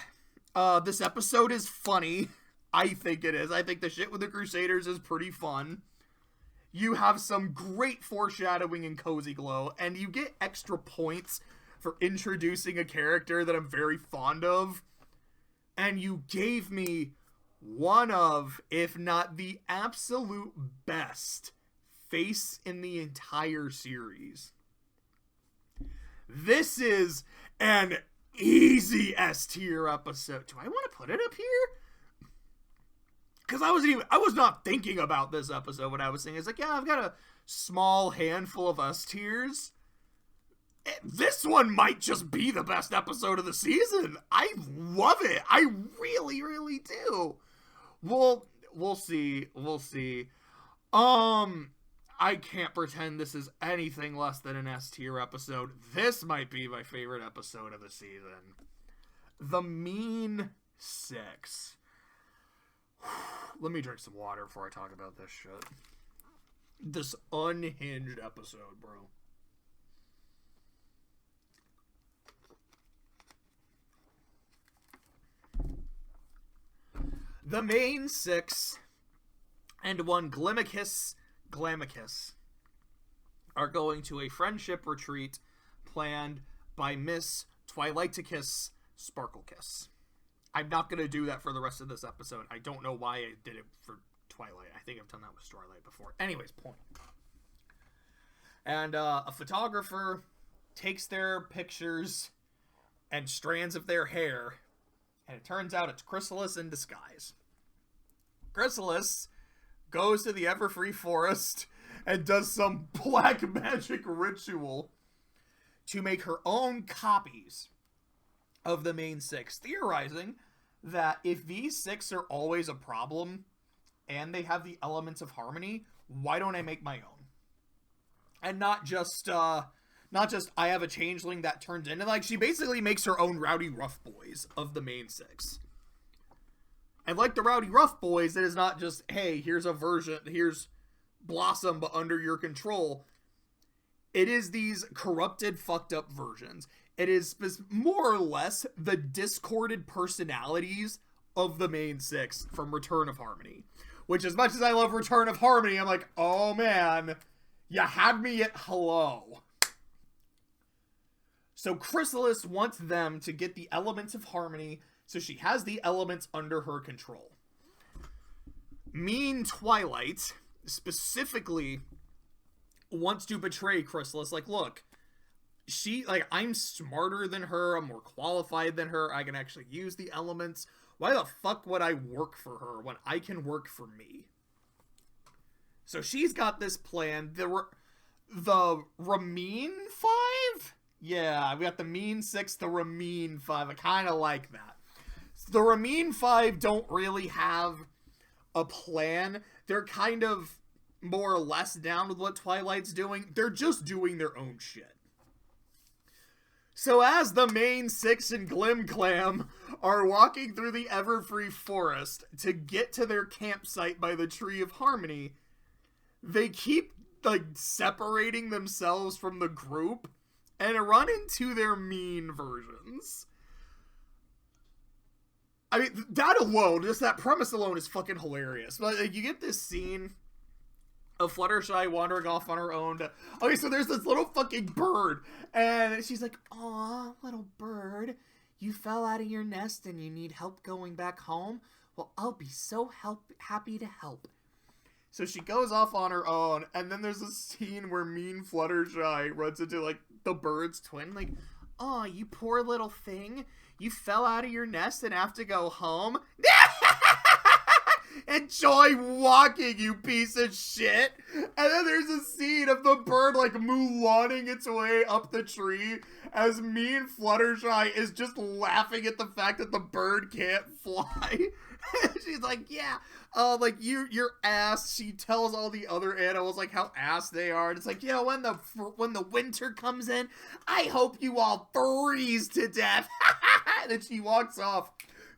this episode is funny. I think it is. I think the shit with the Crusaders is pretty fun. You have some great foreshadowing in Cozy Glow, and you get extra points for introducing a character that I'm very fond of. And you gave me one of, if not the absolute best face in the entire series. This is an easy S tier episode. Do I want to put it up here? Because I was not thinking about this episode when I was saying, it's like, yeah, I've got a small handful of S tiers. This one might just be the best episode of the season. I love it. I really, really do. We'll see. I can't pretend this is anything less than an S tier episode. This might be my favorite episode of the season. The Mean Six. Let me drink some water before I talk about this shit. This unhinged episode, bro. The main six and one Glamachus are going to a friendship retreat planned by Miss Twilighticus Sparklekiss. I'm not going to do that for the rest of this episode. I don't know why I did it for Twilight. I think I've done that with Starlight before. Anyways, point. And a photographer takes their pictures and strands of their hair, and it turns out it's Chrysalis in disguise. Chrysalis goes to the Everfree Forest and does some black magic ritual to make her own copies of the main six, theorizing that if these six are always a problem and they have the elements of harmony, why don't I make my own? And not just I have a changeling that turns into, like, she basically makes her own Rowdy Rough Boys of the main six. And like the Rowdy Rough Boys, it is not just, hey, here's a version, here's Blossom, but under your control. It is these corrupted, fucked up versions. It is more or less the discorded personalities of the main six from Return of Harmony. Which, as much as I love Return of Harmony, I'm like, oh man, you had me at hello. So Chrysalis wants them to get the elements of harmony, so she has the elements under her control. Mean Twilight specifically wants to betray Chrysalis. Like, look, I'm smarter than her, I'm more qualified than her, I can actually use the elements. Why the fuck would I work for her when I can work for me? So she's got this plan. The Ramin 5? Yeah, we got the Mean 6, the Ramin 5. I kind of like that. The Ramin 5 don't really have a plan. They're kind of more or less down with what Twilight's doing. They're just doing their own shit. So as the main 6 and Glimclam are walking through the Everfree Forest to get to their campsite by the Tree of Harmony, they keep, like, separating themselves from the group and run into their mean versions. I mean, that alone, just that premise alone is fucking hilarious. But like, you get this scene of Fluttershy wandering off on her own. Okay, so there's this little fucking bird, and she's like, "Aw, little bird, you fell out of your nest and you need help going back home? Well, I'll be so happy to help." So she goes off on her own, and then there's a scene where mean Fluttershy runs into, like, the bird's twin, like, "Aw, you poor little thing. You fell out of your nest and have to go home? Enjoy walking, you piece of shit." And then there's a scene of the bird, like, Mulaning its way up the tree as mean Fluttershy is just laughing at the fact that the bird can't fly. She's like, "Yeah, like, your ass." She tells all the other animals, like, how ass they are. And it's like, when the winter comes in, I hope you all freeze to death. And then she walks off.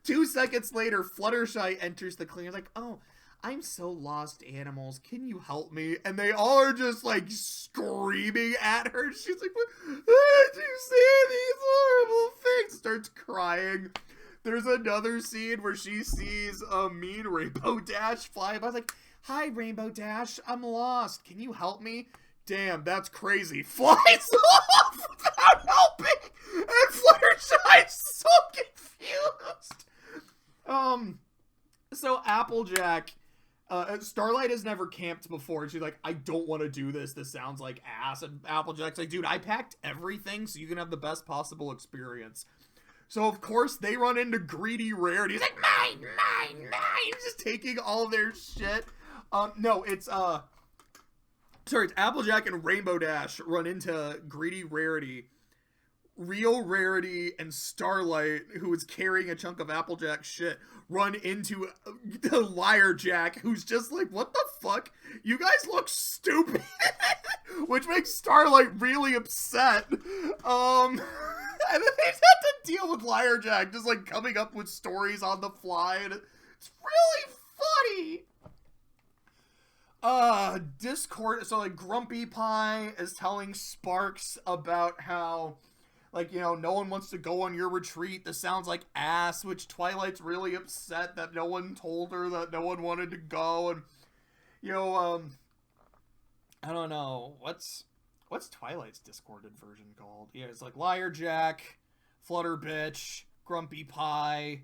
2 seconds later, Fluttershy enters the clearing. Like, "Oh, I'm so lost, animals. Can you help me?" And they all are just, like, screaming at her. She's like, "Did you see these horrible things?" Starts crying. There's another scene where she sees a mean Rainbow Dash fly by. Like, "Hi, Rainbow Dash. I'm lost. Can you help me?" "Damn, that's crazy." Flies off without helping. And Fluttershy's so confused. So Applejack, Starlight has never camped before, and she's like, "I don't want to do this. This sounds like ass." And Applejack's like, "Dude, I packed everything so you can have the best possible experience." So, of course, they run into Greedy Rarity. He's like, "Mine, mine, mine." Just taking all their shit. No, it's Applejack and Rainbow Dash run into Greedy Rarity. Real Rarity and Starlight, who is carrying a chunk of Applejack's shit, run into the Liar Jack, who's just like, "What the fuck? You guys look stupid." Which makes Starlight really upset. And then they have to deal with Liar Jack just, like, coming up with stories on the fly, and it's really funny. Discord, so, like, Grumpy Pie is telling Sparks about how, like, no one wants to go on your retreat. This sounds like ass, which Twilight's really upset that no one told her that no one wanted to go. And, I don't know. What's Twilight's Discorded version called? Yeah, it's like Liar Jack, Flutter Bitch, Grumpy Pie.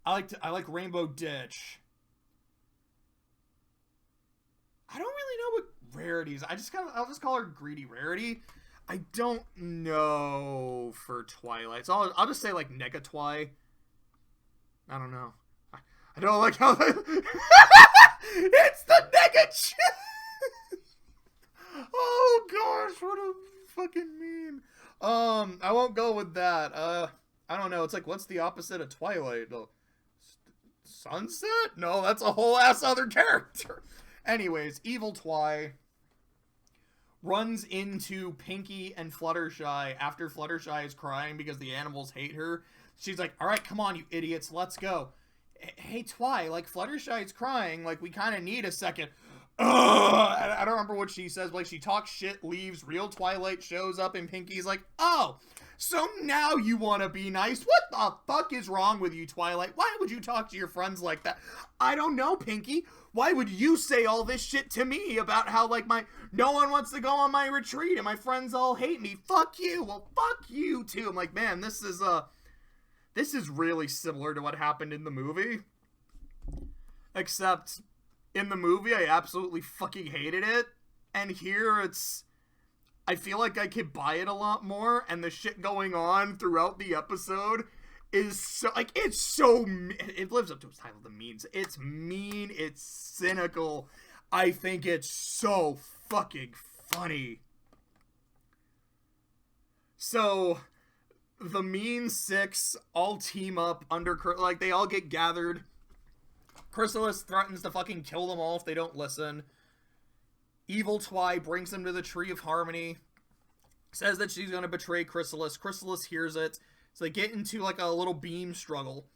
I like Rainbow Ditch. I don't really know what Rarities. I'll just call her Greedy Rarity. I don't know for Twilight. So I'll just say, like, Negatwi. I don't know. I don't like how it's the Negatch. Oh gosh, what a fucking meme. I won't go with that. I don't know. It's like, what's the opposite of Twilight? Sunset? No, that's a whole ass other character. Anyways, Evil Twi runs into Pinky and Fluttershy after Fluttershy is crying because the animals hate her. She's like, "All right, come on, you idiots, let's go." "Hey, Twi, like, Fluttershy's crying, like, we kind of need a second." I don't remember what she says, but, like, she talks shit, leaves, real Twilight shows up, and Pinky's like, "Oh, so now you want to be nice? What the fuck is wrong with you, Twilight? Why would you talk to your friends like that?" "I don't know, Pinky. Why would you say all this shit to me about how, like, no one wants to go on my retreat and my friends all hate me? Fuck you." "Well, fuck you too." I'm like, man, this is really similar to what happened in the movie. Except in the movie, I absolutely fucking hated it. And here I feel like I could buy it a lot more, and the shit going on throughout the episode is so, like, it lives up to its title, The Means. It's mean, it's cynical. I think it's so fucking funny. So, the Mean Six all team up under, like, they all get gathered. Chrysalis threatens to fucking kill them all if they don't listen. Evil Twy brings them to the Tree of Harmony. Says that she's going to betray Chrysalis. Chrysalis hears it. So they get into like a little beam struggle.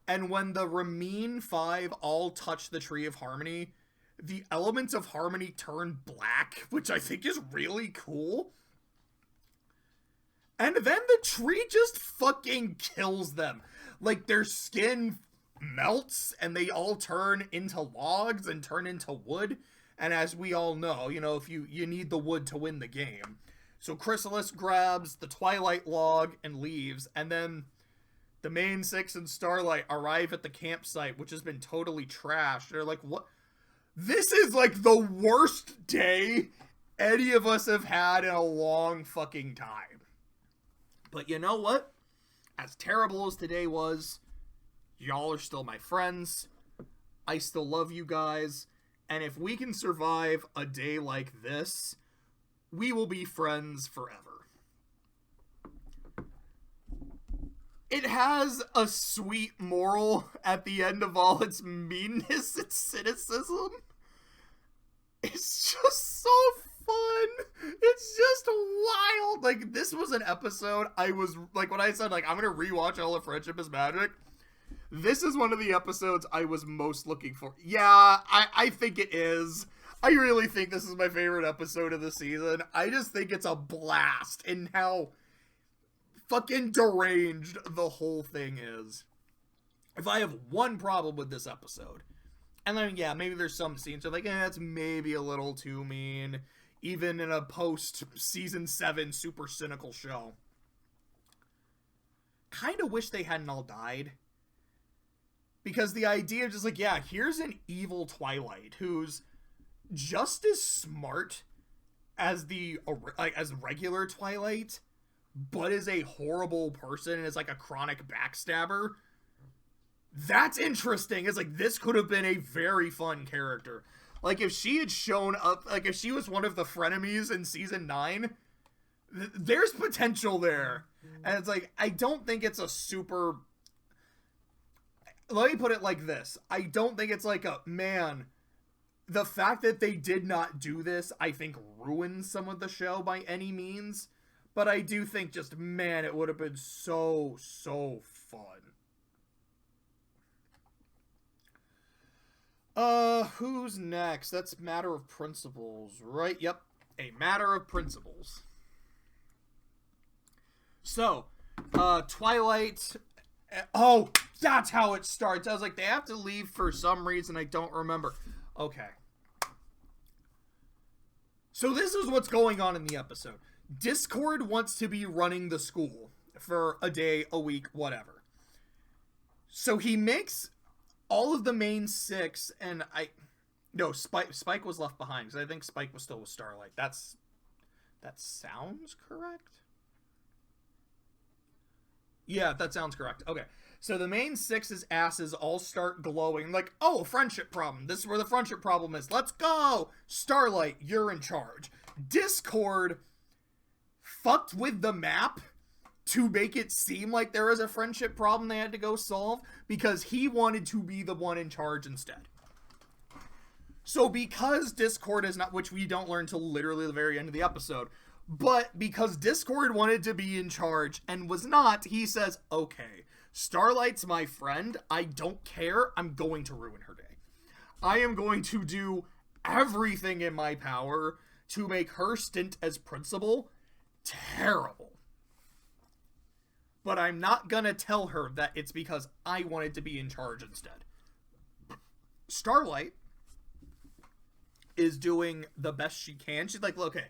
And when the Ramin 5 all touch the Tree of Harmony, the elements of harmony turn black, which I think is really cool. And then the tree just fucking kills them. Like, their skin melts and they all turn into logs and turn into wood. And as we all know, you know, if you need the wood to win the game. So Chrysalis grabs the Twilight log and leaves, and then the Main Six and Starlight arrive at the campsite, which has been totally trashed. They're like, what? This is like the worst day any of us have had in a long fucking time. But you know what? As terrible as today was, y'all are still my friends. I still love you guys. And if we can survive a day like this, we will be friends forever. It has a sweet moral at the end of all its meanness and cynicism. It's just so fun. It's just wild. Like, this was an episode I was, like, when I said, like, I'm gonna rewatch all of Friendship is Magic, this is one of the episodes I was most looking for. Yeah, I think it is. I really think this is my favorite episode of the season. I just think it's a blast in how fucking deranged the whole thing is. If I have one problem with this episode, and then, yeah, maybe there's some scenes that are like, that's maybe a little too mean, even in a post-season 7 super cynical show. Kind of wish they hadn't all died. Because the idea of just like, yeah, here's an evil Twilight who's just as smart as as regular Twilight, but is a horrible person and is like a chronic backstabber. That's interesting. It's like, this could have been a very fun character. Like, if she had shown up, like, if she was one of the frenemies in season 9, there's potential there. And it's like, I don't think it's a super... Let me put it like this. I don't think it's like a, man, the fact that they did not do this, I think, ruins some of the show by any means. But I do think just, man, it would have been so, so fun. Who's next? That's Matter of Principles, right? Yep, a Matter of Principles. So, Twilight... Oh, that's how it starts. I was like, they have to leave for some reason I don't remember. Okay. So this is what's going on in the episode. Discord wants to be running the school for a day, a week, whatever. So he makes all of the Main Six, and Spike was left behind, because I think Spike was still with Starlight. That sounds correct? Yeah, that sounds correct. Okay. So the Main Six's asses all start glowing. Like, oh, friendship problem. This is where the friendship problem is. Let's go! Starlight, you're in charge. Discord fucked with the map to make it seem like there was a friendship problem they had to go solve, because he wanted to be the one in charge instead. So because Discord is not, which we don't learn till literally the very end of the episode, but because Discord wanted to be in charge and was not, he says, okay, Starlight's my friend. I don't care. I'm going to ruin her day. I am going to do everything in my power to make her stint as principal terrible. But I'm not gonna tell her that it's because I wanted to be in charge instead. Starlight is doing the best she can. She's like, okay,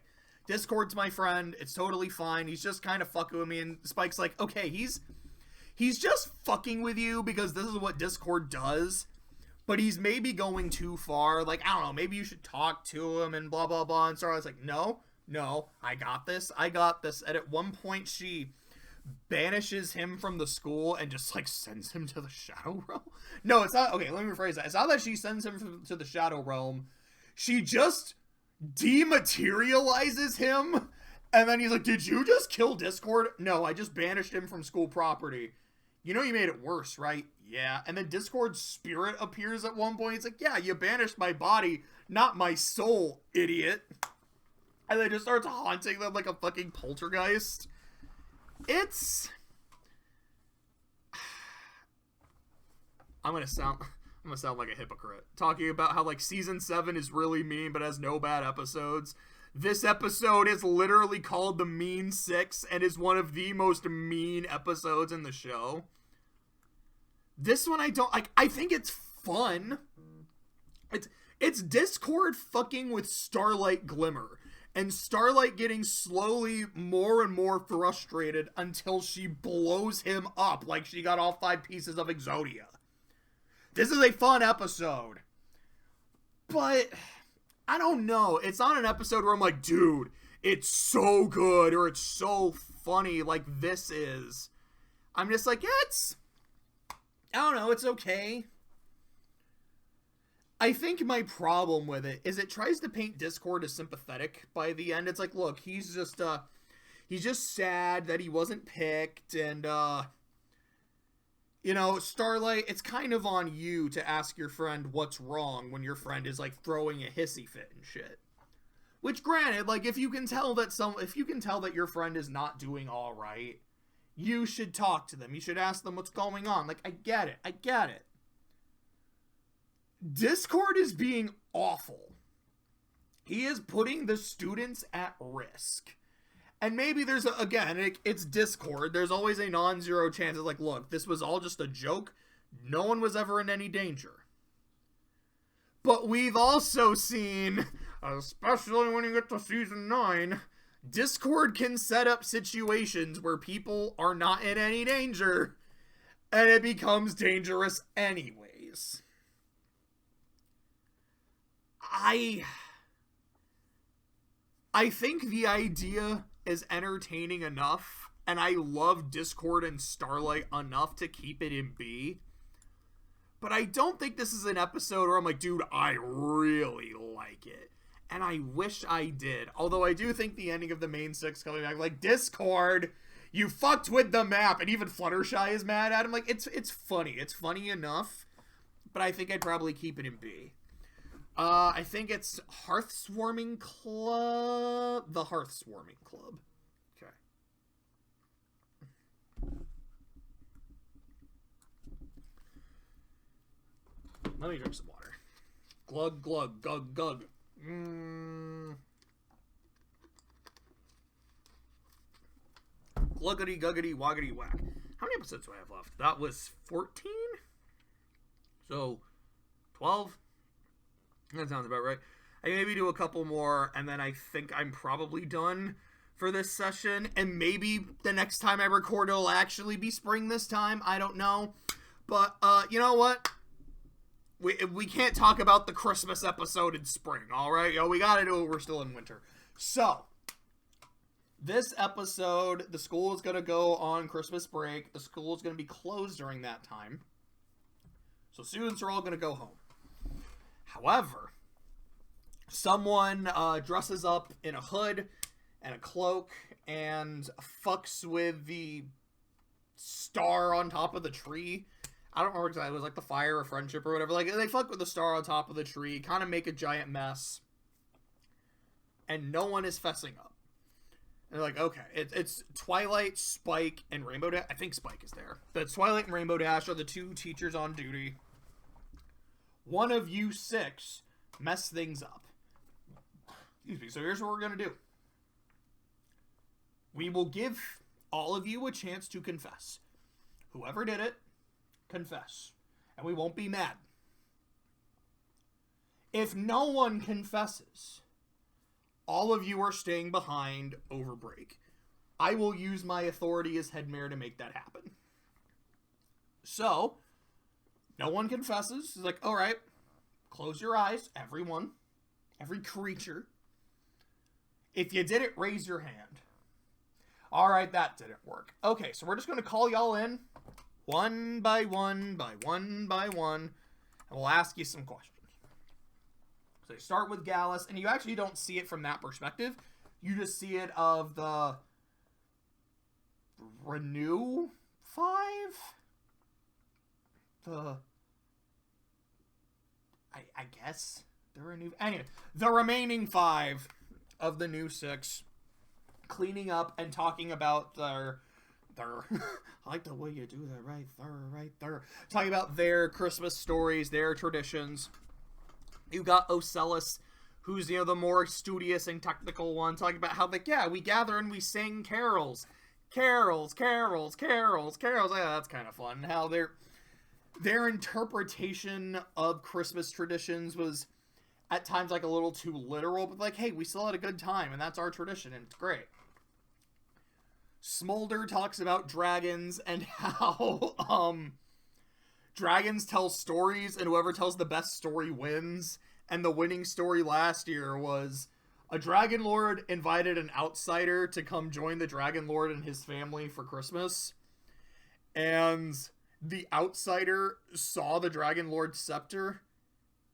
Discord's my friend. It's totally fine. He's just kind of fucking with me. And Spike's like, okay, he's just fucking with you because this is what Discord does. but he's maybe going too far. Like, I don't know, maybe you should talk to him and blah, blah, blah. And Starlight's like, no, I got this. And at one point, she banishes him from the school and just, like, sends him to the Shadow Realm. No, it's not. Okay, let me rephrase that. It's not that she sends him to the Shadow Realm. She just dematerializes him. And then he's like, did you just kill Discord? No, I just banished him from school property. You know you made it worse, right? Yeah. And then Discord's spirit appears at one point. It's like, yeah, you banished my body, not my soul, idiot. And then just starts haunting them like a fucking poltergeist. It's... I'm gonna sound like a hypocrite. Talking about how, like, Season 7 is really mean, but has no bad episodes. This episode is literally called The Mean Six, and is one of the most mean episodes in the show. This one I don't... like. I think it's fun. It's Discord fucking with Starlight Glimmer. And Starlight getting slowly more and more frustrated until she blows him up like she got all 5 pieces of Exodia. This is a fun episode. But, I don't know. It's not an episode where I'm like, dude, it's so good or it's so funny like this is. I'm just like, yeah, I don't know, it's okay. I think my problem with it is it tries to paint Discord as sympathetic by the end. It's like, look, he's just sad that he wasn't picked, and, you know, Starlight, it's kind of on you to ask your friend what's wrong when your friend is, like, throwing a hissy fit and shit. Which, granted, like, if you can tell that your friend is not doing all right, you should talk to them. You should ask them what's going on. Like, I get it. Discord is being awful. He is putting the students at risk. And maybe there's, it's Discord. There's always a non-zero chance. It's like, look, this was all just a joke. No one was ever in any danger. But we've also seen, especially when you get to Season 9, Discord can set up situations where people are not in any danger, and it becomes dangerous anyways. I think the idea is entertaining enough, and I love Discord and Starlight enough to keep it in B. But I don't think this is an episode where I'm like, dude, I really like it. And I wish I did. Although I do think the ending of the main 6 coming back, like, Discord, you fucked with the map. And even Fluttershy is mad at him. Like, it's funny. It's funny enough. But I think I'd probably keep it in B. I think it's Hearth Swarming Club. The Hearth Swarming Club. Okay. Let me drink some water. Glug, glug, gug, gug. Gluggity, guggity, woggity, whack. How many episodes do I have left? That was 14? So, 12? That sounds about right. I maybe do a couple more, and then I think I'm probably done for this session. And maybe the next time I record, it'll actually be spring this time. I don't know. But, you know what? We can't talk about the Christmas episode in spring, alright? Yo, we gotta do it. We're still in winter. So, this episode, the school is gonna go on Christmas break. The school is gonna be closed during that time. So, students are all gonna go home. However, someone dresses up in a hood and a cloak and fucks with the star on top of the tree. I don't remember exactly. It was like the fire of friendship or whatever. Like, they fuck with the star on top of the tree, kind of make a giant mess, and no one is fessing up. And they're like, okay, it's Twilight, Spike, and Rainbow Dash. I think Spike is there. But Twilight and Rainbow Dash are the 2 teachers on duty. One of you 6 mess things up. Excuse me. So here's what we're going to do. We will give all of you a chance to confess. Whoever did it, confess. And we won't be mad. If no one confesses, all of you are staying behind over break. I will use my authority as head mayor to make that happen. So, No one confesses. He's like, all right, close your eyes, everyone, every creature. If you did it, raise your hand. All right, that didn't work. Okay, so we're just going to call y'all in one by one, and we'll ask you some questions. So you start with Gallus, and you actually don't see it from that perspective. You just see it of the Renew 5? I guess the Renew... Anyway, the remaining 5 of the new 6 cleaning up and talking about their I like the way you do that right there. Talking about their Christmas stories, their traditions. You got Ocellus, who's, the more studious and technical one, talking about how, we gather and we sing carols. Carols. Yeah, that's kind of fun. How their interpretation of Christmas traditions was at times a little too literal, but hey, we still had a good time, and that's our tradition, and it's great. Smolder talks about dragons and how dragons tell stories, and whoever tells the best story wins. And the winning story last year was a dragon lord invited an outsider to come join the dragon lord and his family for Christmas. And the outsider saw the dragon lord's scepter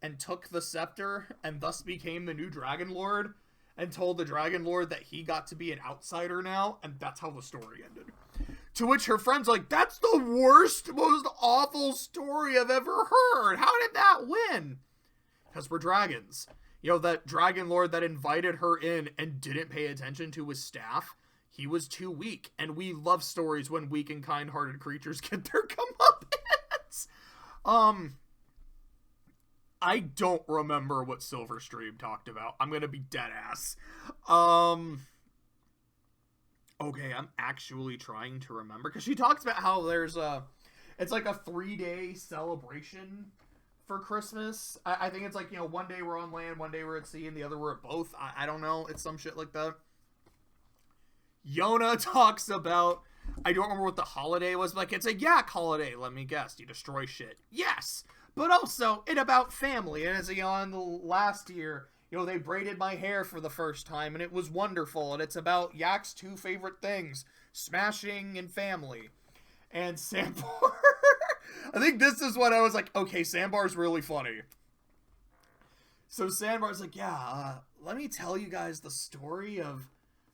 and took the scepter and thus became the new dragon lord and told the dragon lord that he got to be an outsider now. And that's how the story ended. To which her friend's like, that's the worst, most awful story I've ever heard. How did that win? Because we're dragons. That dragon lord that invited her in and didn't pay attention to his staff, he was too weak. And we love stories when weak and kind-hearted creatures get their comeuppance. I don't remember what Silverstream talked about. I'm gonna be dead ass. Okay, I'm actually trying to remember, because she talks about how there's it's a 3-day celebration for Christmas. I think it's one day we're on land, one day we're at sea, and the other we're at both. I don't know. It's some shit like that. Yona talks about, I don't remember what the holiday was, but it's a yak holiday. Let me guess. You destroy shit. Yes! But also, it about family. And as on the last year, they braided my hair for the first time, and it was wonderful. And it's about Yak's 2 favorite things, smashing and family. And Sandbar, I think this is what I was like, okay, Sandbar's really funny. So Sandbar's like, let me tell you guys the story of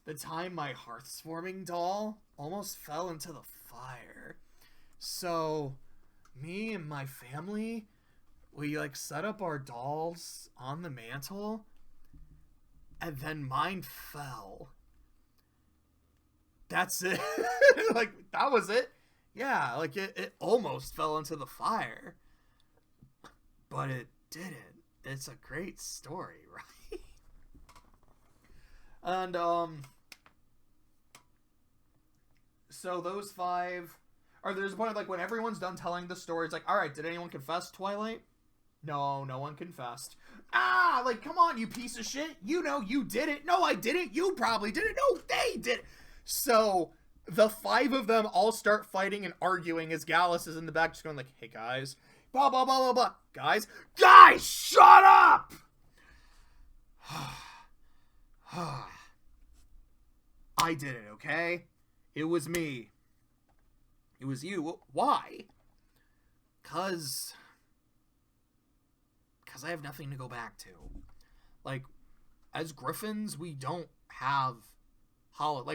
the time my Hearth-forming doll almost fell into the fire. So, me and my family, we set up our dolls on the mantle, and then mine fell. That's it. That was it. Yeah, it almost fell into the fire. But it didn't. It's a great story, right? And, so those 5... Or there's a point of, when everyone's done telling the story, it's alright, did anyone confess, Twilight? No, no one confessed. Come on, you piece of shit. You did it. No, I didn't. You probably did it. No, they did it. So, the 5 of them all start fighting and arguing as Gallus is in the back just going hey guys, blah, blah, blah, blah, blah. Guys, shut up! I did it, okay? It was me. It was you. Why? Because I have nothing to go back to. As Griffins, we don't have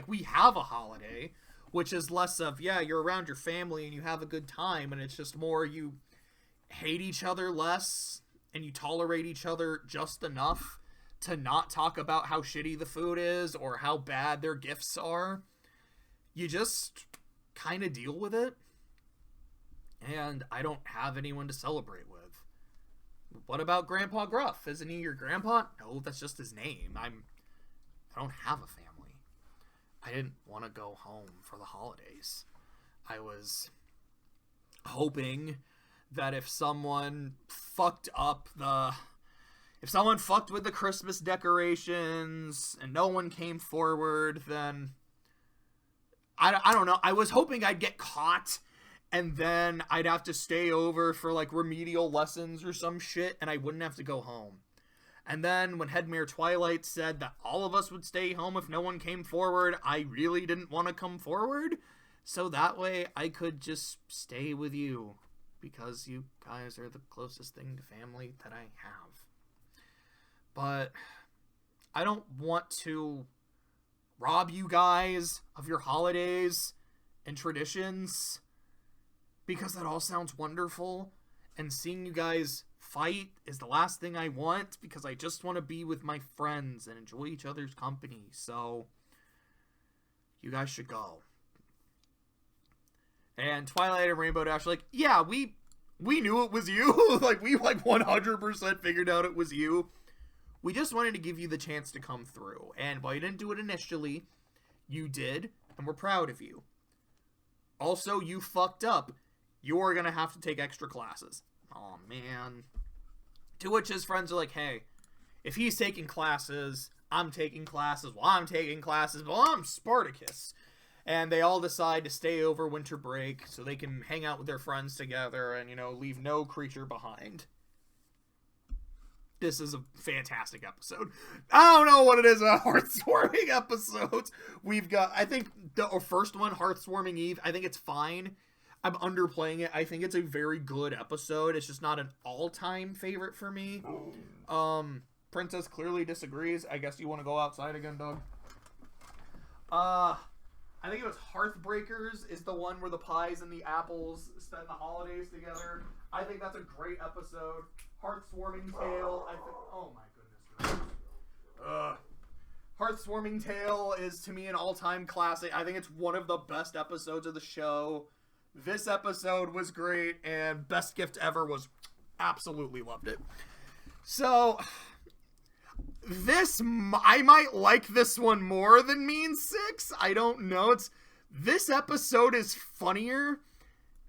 we have a holiday, which is less of, you're around your family and you have a good time, and it's just more you hate each other less and you tolerate each other just enough to not talk about how shitty the food is or how bad their gifts are. You just kind of deal with it. And I don't have anyone to celebrate with. What about Grandpa Gruff? Isn't he your grandpa? No, that's just his name. I don't have a family. I didn't want to go home for the holidays. I was hoping that if someone fucked with the Christmas decorations and no one came forward, then I don't know. I was hoping I'd get caught and then I'd have to stay over for, like, remedial lessons or some shit, and I wouldn't have to go home. And then when Headmare Twilight said that all of us would stay home if no one came forward, I really didn't want to come forward, so that way I could just stay with you, because you guys are the closest thing to family that I have. But I don't want to rob you guys of your holidays and traditions, because that all sounds wonderful, and seeing you guys fight is the last thing I want, because I just want to be with my friends and enjoy each other's company. So you guys should go. And Twilight and Rainbow Dash are like, yeah, we knew it was you. Like, we 100% figured out it was you. We just wanted to give you the chance to come through. And while you didn't do it initially, you did, and we're proud of you. Also, you fucked up. You're gonna have to take extra classes. Oh man. To which his friends are like, hey, if he's taking classes, I'm taking classes. Well, I'm taking classes. Well, I'm Spartacus. And they all decide to stay over winter break so they can hang out with their friends together and, leave no creature behind. This is a fantastic episode. I don't know what it is about Hearthswarming episodes. We've got, I think, the first one, Hearthswarming Eve, I think it's fine. I'm underplaying it. I think it's a very good episode. It's just not an all-time favorite for me. Princess clearly disagrees. I guess you want to go outside again, Doug? I think it was Hearthbreakers is the one where the pies and the apples spend the holidays together. I think that's a great episode. Hearthswarming Tale, oh my goodness. Hearthswarming Tale is, to me, an all-time classic. I think it's one of the best episodes of the show. This episode was great, and Best Gift Ever was absolutely loved it. So, I might like this one more than Mean Six. I don't know. This episode is funnier.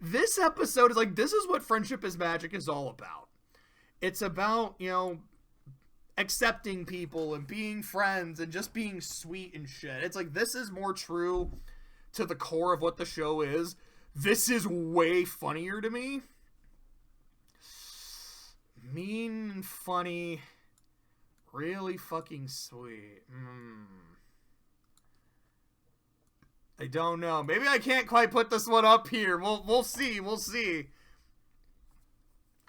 This episode is like, this is what Friendship is Magic is all about. It's about, accepting people and being friends and just being sweet and shit. It's like, this is more true to the core of what the show is. This is way funnier to me. Mean and funny. Really fucking sweet. I don't know. Maybe I can't quite put this one up here. We'll see. We'll see.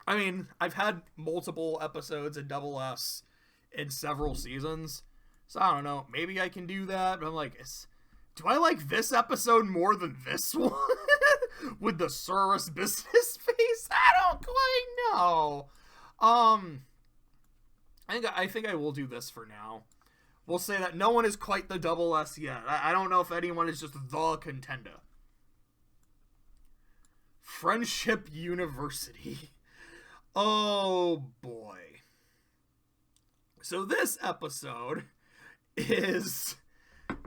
I mean, I've had multiple episodes in Double S in several seasons, so I don't know. Maybe I can do that, but I'm like, do I like this episode more than this one? With the Surus business face? I don't quite know. I think I will do this for now. We'll say that no one is quite the Double S yet. I don't know if anyone is just the contender. Friendship University. Oh boy. So this episode is,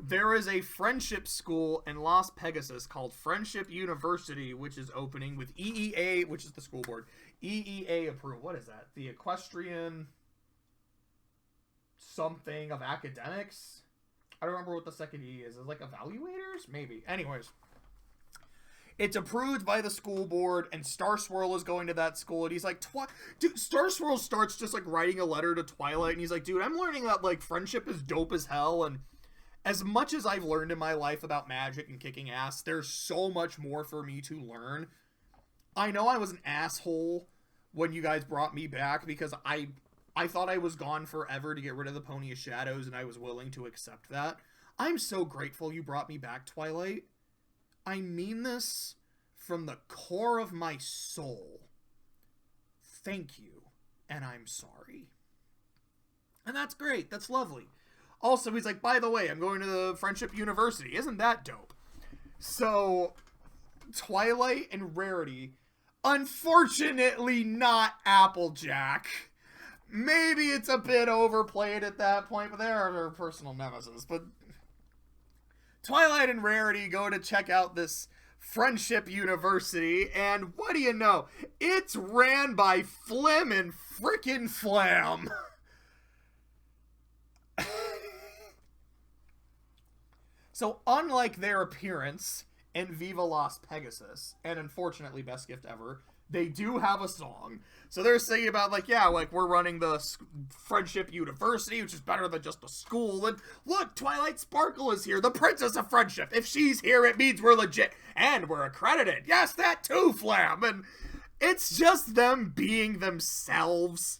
there is a friendship school in Las Pegasus called Friendship University, which is opening with EEA, which is the school board. EEA approved. What is that? The Equestrian something of academics? I don't remember what the second E is. Is it like evaluators? Maybe. Anyways. It's approved by the school board, and Star Swirl is going to that school, and he's like, dude, Star Swirl starts just, like, writing a letter to Twilight, and he's like, dude, I'm learning that, like, friendship is dope as hell, and as much as I've learned in my life about magic and kicking ass, there's so much more for me to learn. I know I was an asshole when you guys brought me back, because I thought I was gone forever to get rid of the Pony of Shadows, and I was willing to accept that. I'm so grateful you brought me back, Twilight. I mean this from the core of my soul. Thank you, and I'm sorry. And that's great. That's lovely. Also, he's like, by the way, I'm going to the Friendship University. Isn't that dope? So, Twilight and Rarity, unfortunately not Applejack. Maybe it's a bit overplayed at that point, but they are their personal nemesis. But Twilight and Rarity go to check out this Friendship University, and what do you know? It's ran by Flim and frickin' Flam. So, unlike their appearance and Viva Las Pegasus, and unfortunately, Best Gift Ever, they do have a song. So they're singing about, like, yeah, like, we're running the Friendship University, which is better than just a school. And look, Twilight Sparkle is here, the Princess of Friendship. If she's here, it means we're legit. And we're accredited. Yes, that too, Flam. And it's just them being themselves.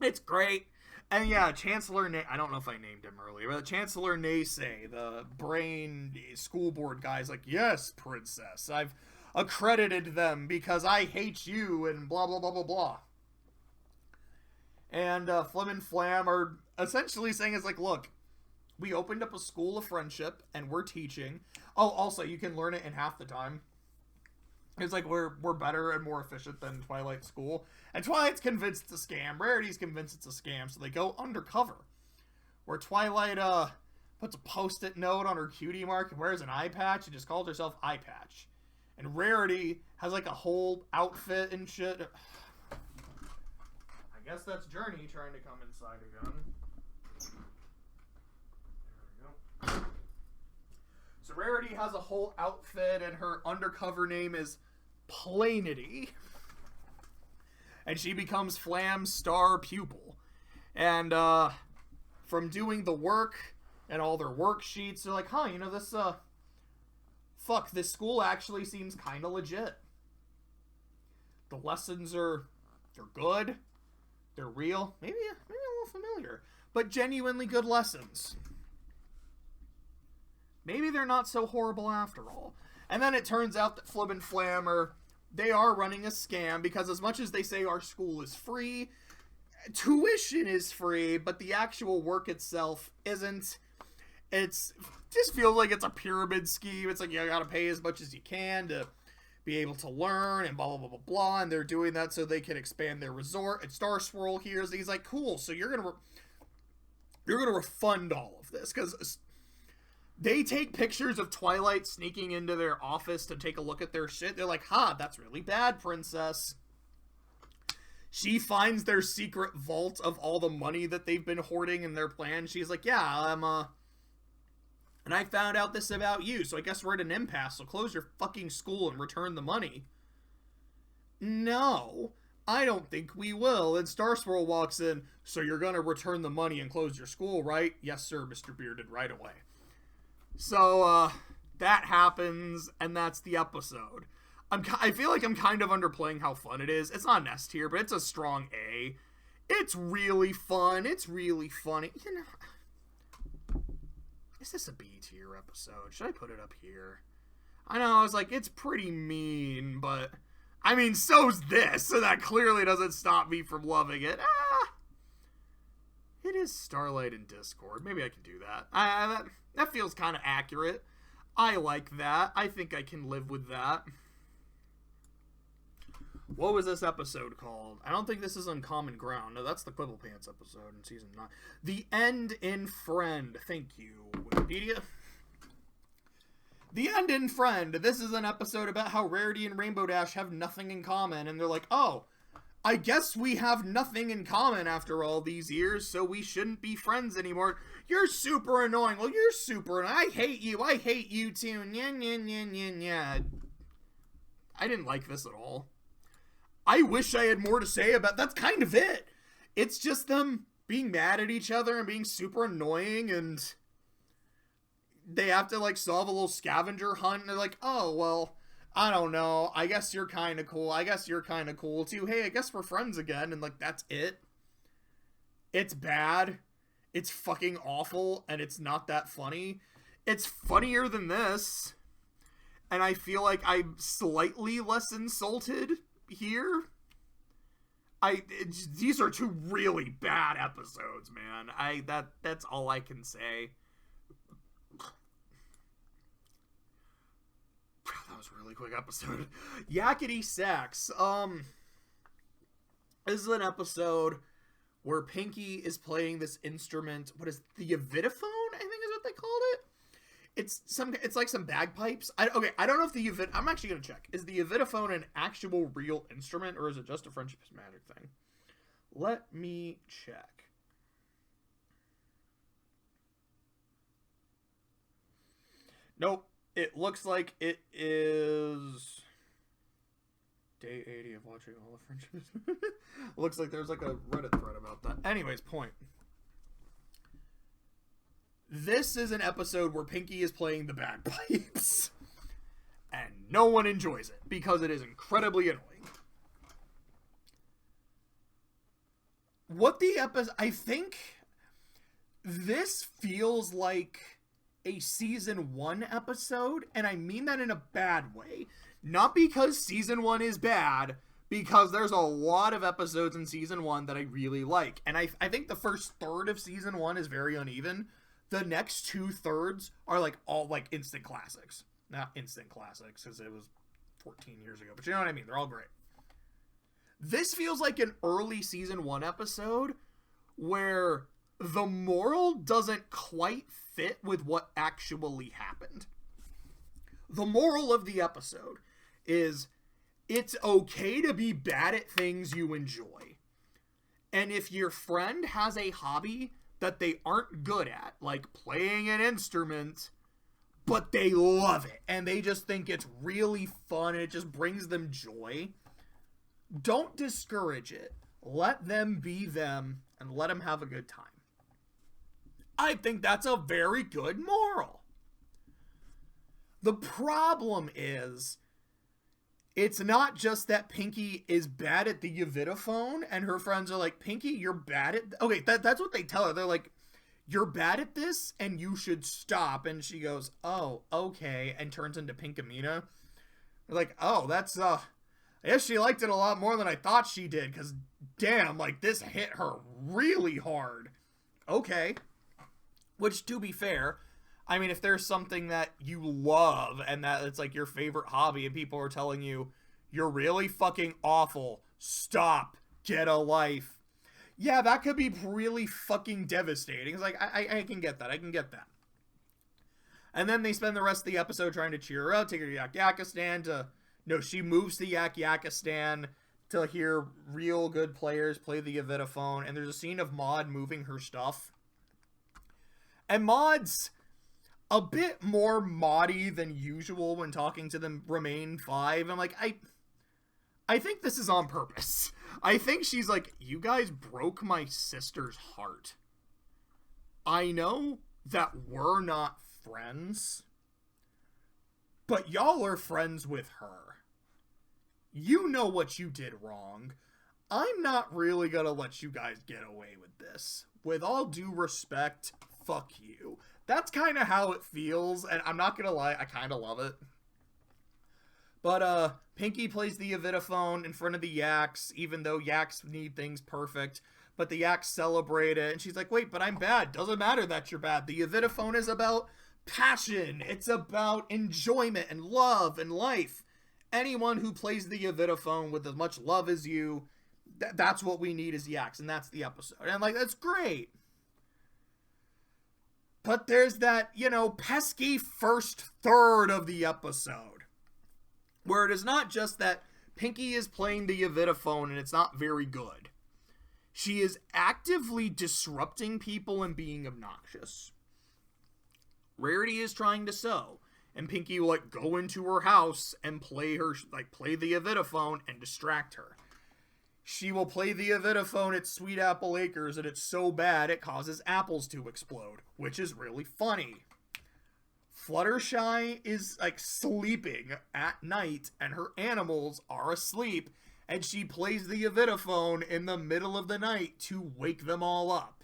It's great. And yeah, Chancellor I don't know if I named him earlier, but Chancellor Naysay, the brain school board guy's like, yes, Princess, I've accredited them because I hate you and blah, blah, blah, blah, blah. And Flim and Flam are essentially saying, it's like, look, we opened up a school of friendship and we're teaching. Oh, also, you can learn it in half the time. It's like, we're better and more efficient than Twilight School. And Twilight's convinced it's a scam. Rarity's convinced it's a scam, so they go undercover. Where Twilight, puts a post-it note on her cutie mark and wears an eye patch and just calls herself Eye Patch. And Rarity has, like, a whole outfit and shit. I guess that's Journey trying to come inside again. There we go. So Rarity has a whole outfit, and her undercover name is Plainity. And she becomes Flam's star pupil. And, from doing the work and all their worksheets, they're like, huh, you know, this school actually seems kind of legit. The lessons they're good. They're real. Maybe a little familiar. But genuinely good lessons. Maybe they're not so horrible after all. And then it turns out that Flib and Flam they are running a scam, because as much as they say our school is free, tuition is free, but the actual work itself isn't. It's just feels like it's a pyramid scheme. It's like, you gotta pay as much as you can to be able to learn and blah, blah, blah, blah, blah. And they're doing that so they can expand their resort. And Star Swirl hears, he's like, cool, so you're gonna refund all of this, because they take pictures of Twilight sneaking into their office to take a look at their shit. They're like, that's really bad, Princess. She finds their secret vault of all the money that they've been hoarding in their plan. She's like, yeah, and I found out this about you, so I guess we're at an impasse, so close your fucking school and return the money. No, I don't think we will. And Star Swirl walks in, so you're gonna return the money and close your school, right? Yes, sir, Mr. Bearded, right away. So, that happens, and that's the episode. I feel like I'm kind of underplaying how fun it is. It's not an S tier, but it's a strong A. It's really fun. It's really funny. You know, is this a B tier episode? Should I put it up here? I know, I was like, it's pretty mean, but I mean, so's this, so that clearly doesn't stop me from loving it. It is Starlight in Discord. Maybe I can do that. That feels kind of accurate. I like that. I think I can live with that. What was this episode called? I don't think this is Uncommon Ground. No, that's the Quibble Pants episode in season 9. The End in Friend. Thank you, Wikipedia. The End in Friend. This is an episode about how Rarity and Rainbow Dash have nothing in common. And they're like, oh, I guess we have nothing in common after all these years, so we shouldn't be friends anymore. You're super annoying. Well, you're super annoying. I hate you. I hate you too. Nya, nya, nya, nya, nya. I didn't like this at all. I wish I had more to say about... That's kind of it. It's just them being mad at each other and being super annoying, and they have to, like, solve a little scavenger hunt, and they're like, oh, well, I don't know. I guess you're kind of cool. I guess you're kind of cool, too. Hey, I guess we're friends again, and, like, that's it. It's bad. It's fucking awful, and it's not that funny. It's funnier than this, and I feel like I'm slightly less insulted here. These are two really bad episodes, man. That's all I can say. That was a really quick episode. Yakkity Sax. This is an episode where Pinky is playing this instrument. What is the Yavitophone? I think is what they called it. It's like some bagpipes. I don't know if the I'm actually gonna check. Is the Yavitophone an actual real instrument, or is it just a Friendship is Magic thing? Let me check. Nope. It looks like it is day 80 of watching all the French. Looks like there's like a Reddit thread about that. Anyways, point. This is an episode where Pinky is playing the bagpipes. And no one enjoys it because it is incredibly annoying. What the episode... I think this feels like a season 1 episode, and I mean that in a bad way. Not because season 1 is bad, because there's a lot of episodes in season 1 that I really like. And I think the first third of season 1 is very uneven. The next 2/3 are like all like instant classics. Not instant classics, because it was 14 years ago, but you know what I mean? They're all great. This feels like an early season 1 episode where the moral doesn't quite fit with what actually happened. The moral of the episode is it's okay to be bad at things you enjoy. And if your friend has a hobby that they aren't good at, like playing an instrument, but they love it and they just think it's really fun and it just brings them joy, don't discourage it. Let them be them and let them have a good time. I think that's a very good moral. The problem is, it's not just that Pinky is bad at the Yavitaphone and her friends are like, Pinky, you're bad at... Okay, that's what they tell her. They're like, you're bad at this and you should stop. And she goes, oh, okay, and turns into Pinkamena. They're like, oh, that's, I guess she liked it a lot more than I thought she did, because damn, like, this hit her really hard. Okay. Which, to be fair, I mean, if there's something that you love and that it's like your favorite hobby and people are telling you, you're really fucking awful, stop, get a life. Yeah, that could be really fucking devastating. It's like, I can get that. I can get that. And then they spend the rest of the episode trying to cheer her up, take her to Yakkistan to... No, she moves to Yakkistan to hear real good players play the Yavitaphone, and there's a scene of Maud moving her stuff. And Maud's a bit more Maudie than usual when talking to the Remain 5. I'm like, I think this is on purpose. I think she's like, you guys broke my sister's heart. I know that we're not friends, but y'all are friends with her. You know what you did wrong. I'm not really gonna let you guys get away with this. With all due respect, fuck you. That's kind of how it feels, and I'm not gonna lie, I kind of love it. But, Pinky plays the Yavitaphone in front of the Yaks, even though Yaks need things perfect. But the Yaks celebrate it, and she's like, wait, but I'm bad. Doesn't matter that you're bad. The Yavitaphone is about passion. It's about enjoyment and love and life. Anyone who plays the Yavitaphone with as much love as you, that's what we need as Yaks, and that's the episode. And I'm like, that's great. But there's that, you know, pesky first third of the episode, where it is not just that Pinky is playing the Yavitaphone and it's not very good. She is actively disrupting people and being obnoxious. Rarity is trying to sew, and Pinky will, like, go into her house and play the Yavitaphone and distract her. She will play the Yavitaphone at Sweet Apple Acres, and it's so bad it causes apples to explode, which is really funny. Fluttershy is, like, sleeping at night, and her animals are asleep, and she plays the Yavitaphone in the middle of the night to wake them all up.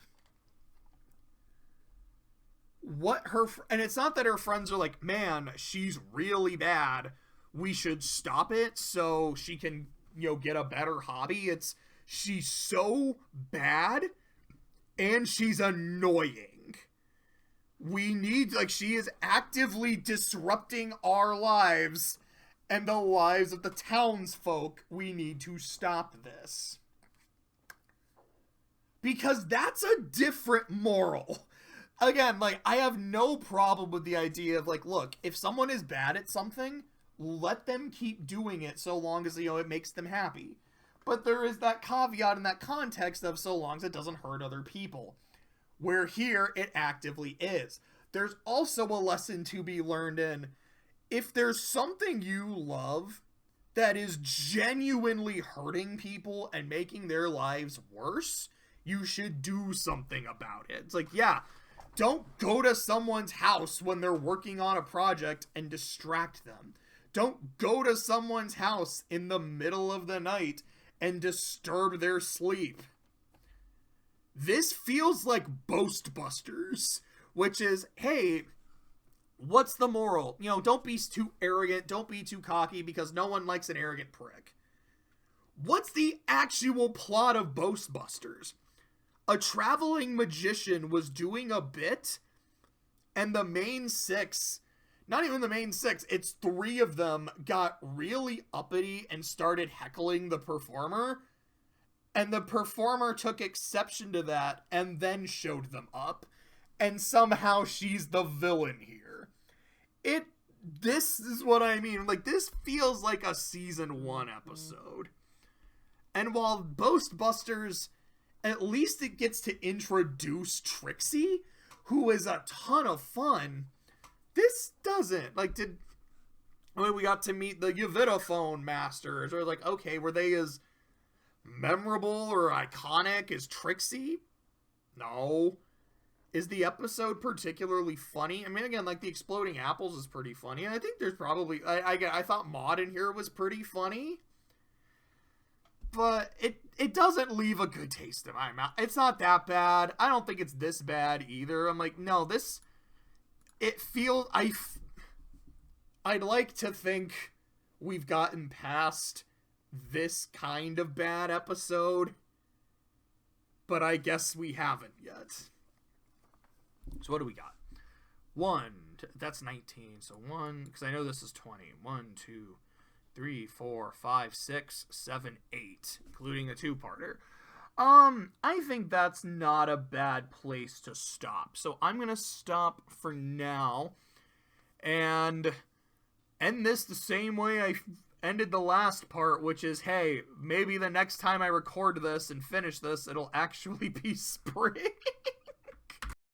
And it's not that her friends are like, man, she's really bad, we should stop it so she can, you know, get a better hobby. It's, she's so bad, and she's annoying. We need, like, she is actively disrupting our lives and the lives of the townsfolk. We need to stop this. Because that's a different moral. Again, like, I have no problem with the idea of, like, look, if someone is bad at something, let them keep doing it so long as, you know, it makes them happy. But there is that caveat in that context of so long as it doesn't hurt other people. Where here, it actively is. There's also a lesson to be learned in, if there's something you love that is genuinely hurting people and making their lives worse, you should do something about it. It's like, yeah, don't go to someone's house when they're working on a project and distract them. Don't go to someone's house in the middle of the night and disturb their sleep. This feels like Ghostbusters, which is, hey, what's the moral? You know, don't be too arrogant, don't be too cocky, because no one likes an arrogant prick. What's the actual plot of Ghostbusters? A traveling magician was doing a bit, and the main six, not even the main six, it's 3 of them, got really uppity and started heckling the performer, and the performer took exception to that and then showed them up, and somehow she's the villain here. This is what I mean. Like, this feels like a season 1 episode. And while Ghostbusters, at least it gets to introduce Trixie, who is a ton of fun, this doesn't. Like, we got to meet the Yavitaphone Masters, or like, okay, were they as memorable or iconic as Trixie? No. Is the episode particularly funny? I mean, again, like, the exploding apples is pretty funny. And I think there's probably... I thought Maud in here was pretty funny. But it doesn't leave a good taste in my mouth. It's not that bad. I don't think it's this bad either. I'm like, no, this... It feels... I'd like to think we've gotten past this kind of bad episode. But I guess we haven't yet. So what do we got? 1, that's 19. So 1, because I know this is 20. 1, 2, 3, 4, 5, 6, 7, 8, including a 2-parter. I think that's not a bad place to stop. So I'm going to stop for now and end this the same way I ended the last part, which is, hey, maybe the next time I record this and finish this, it'll actually be spring.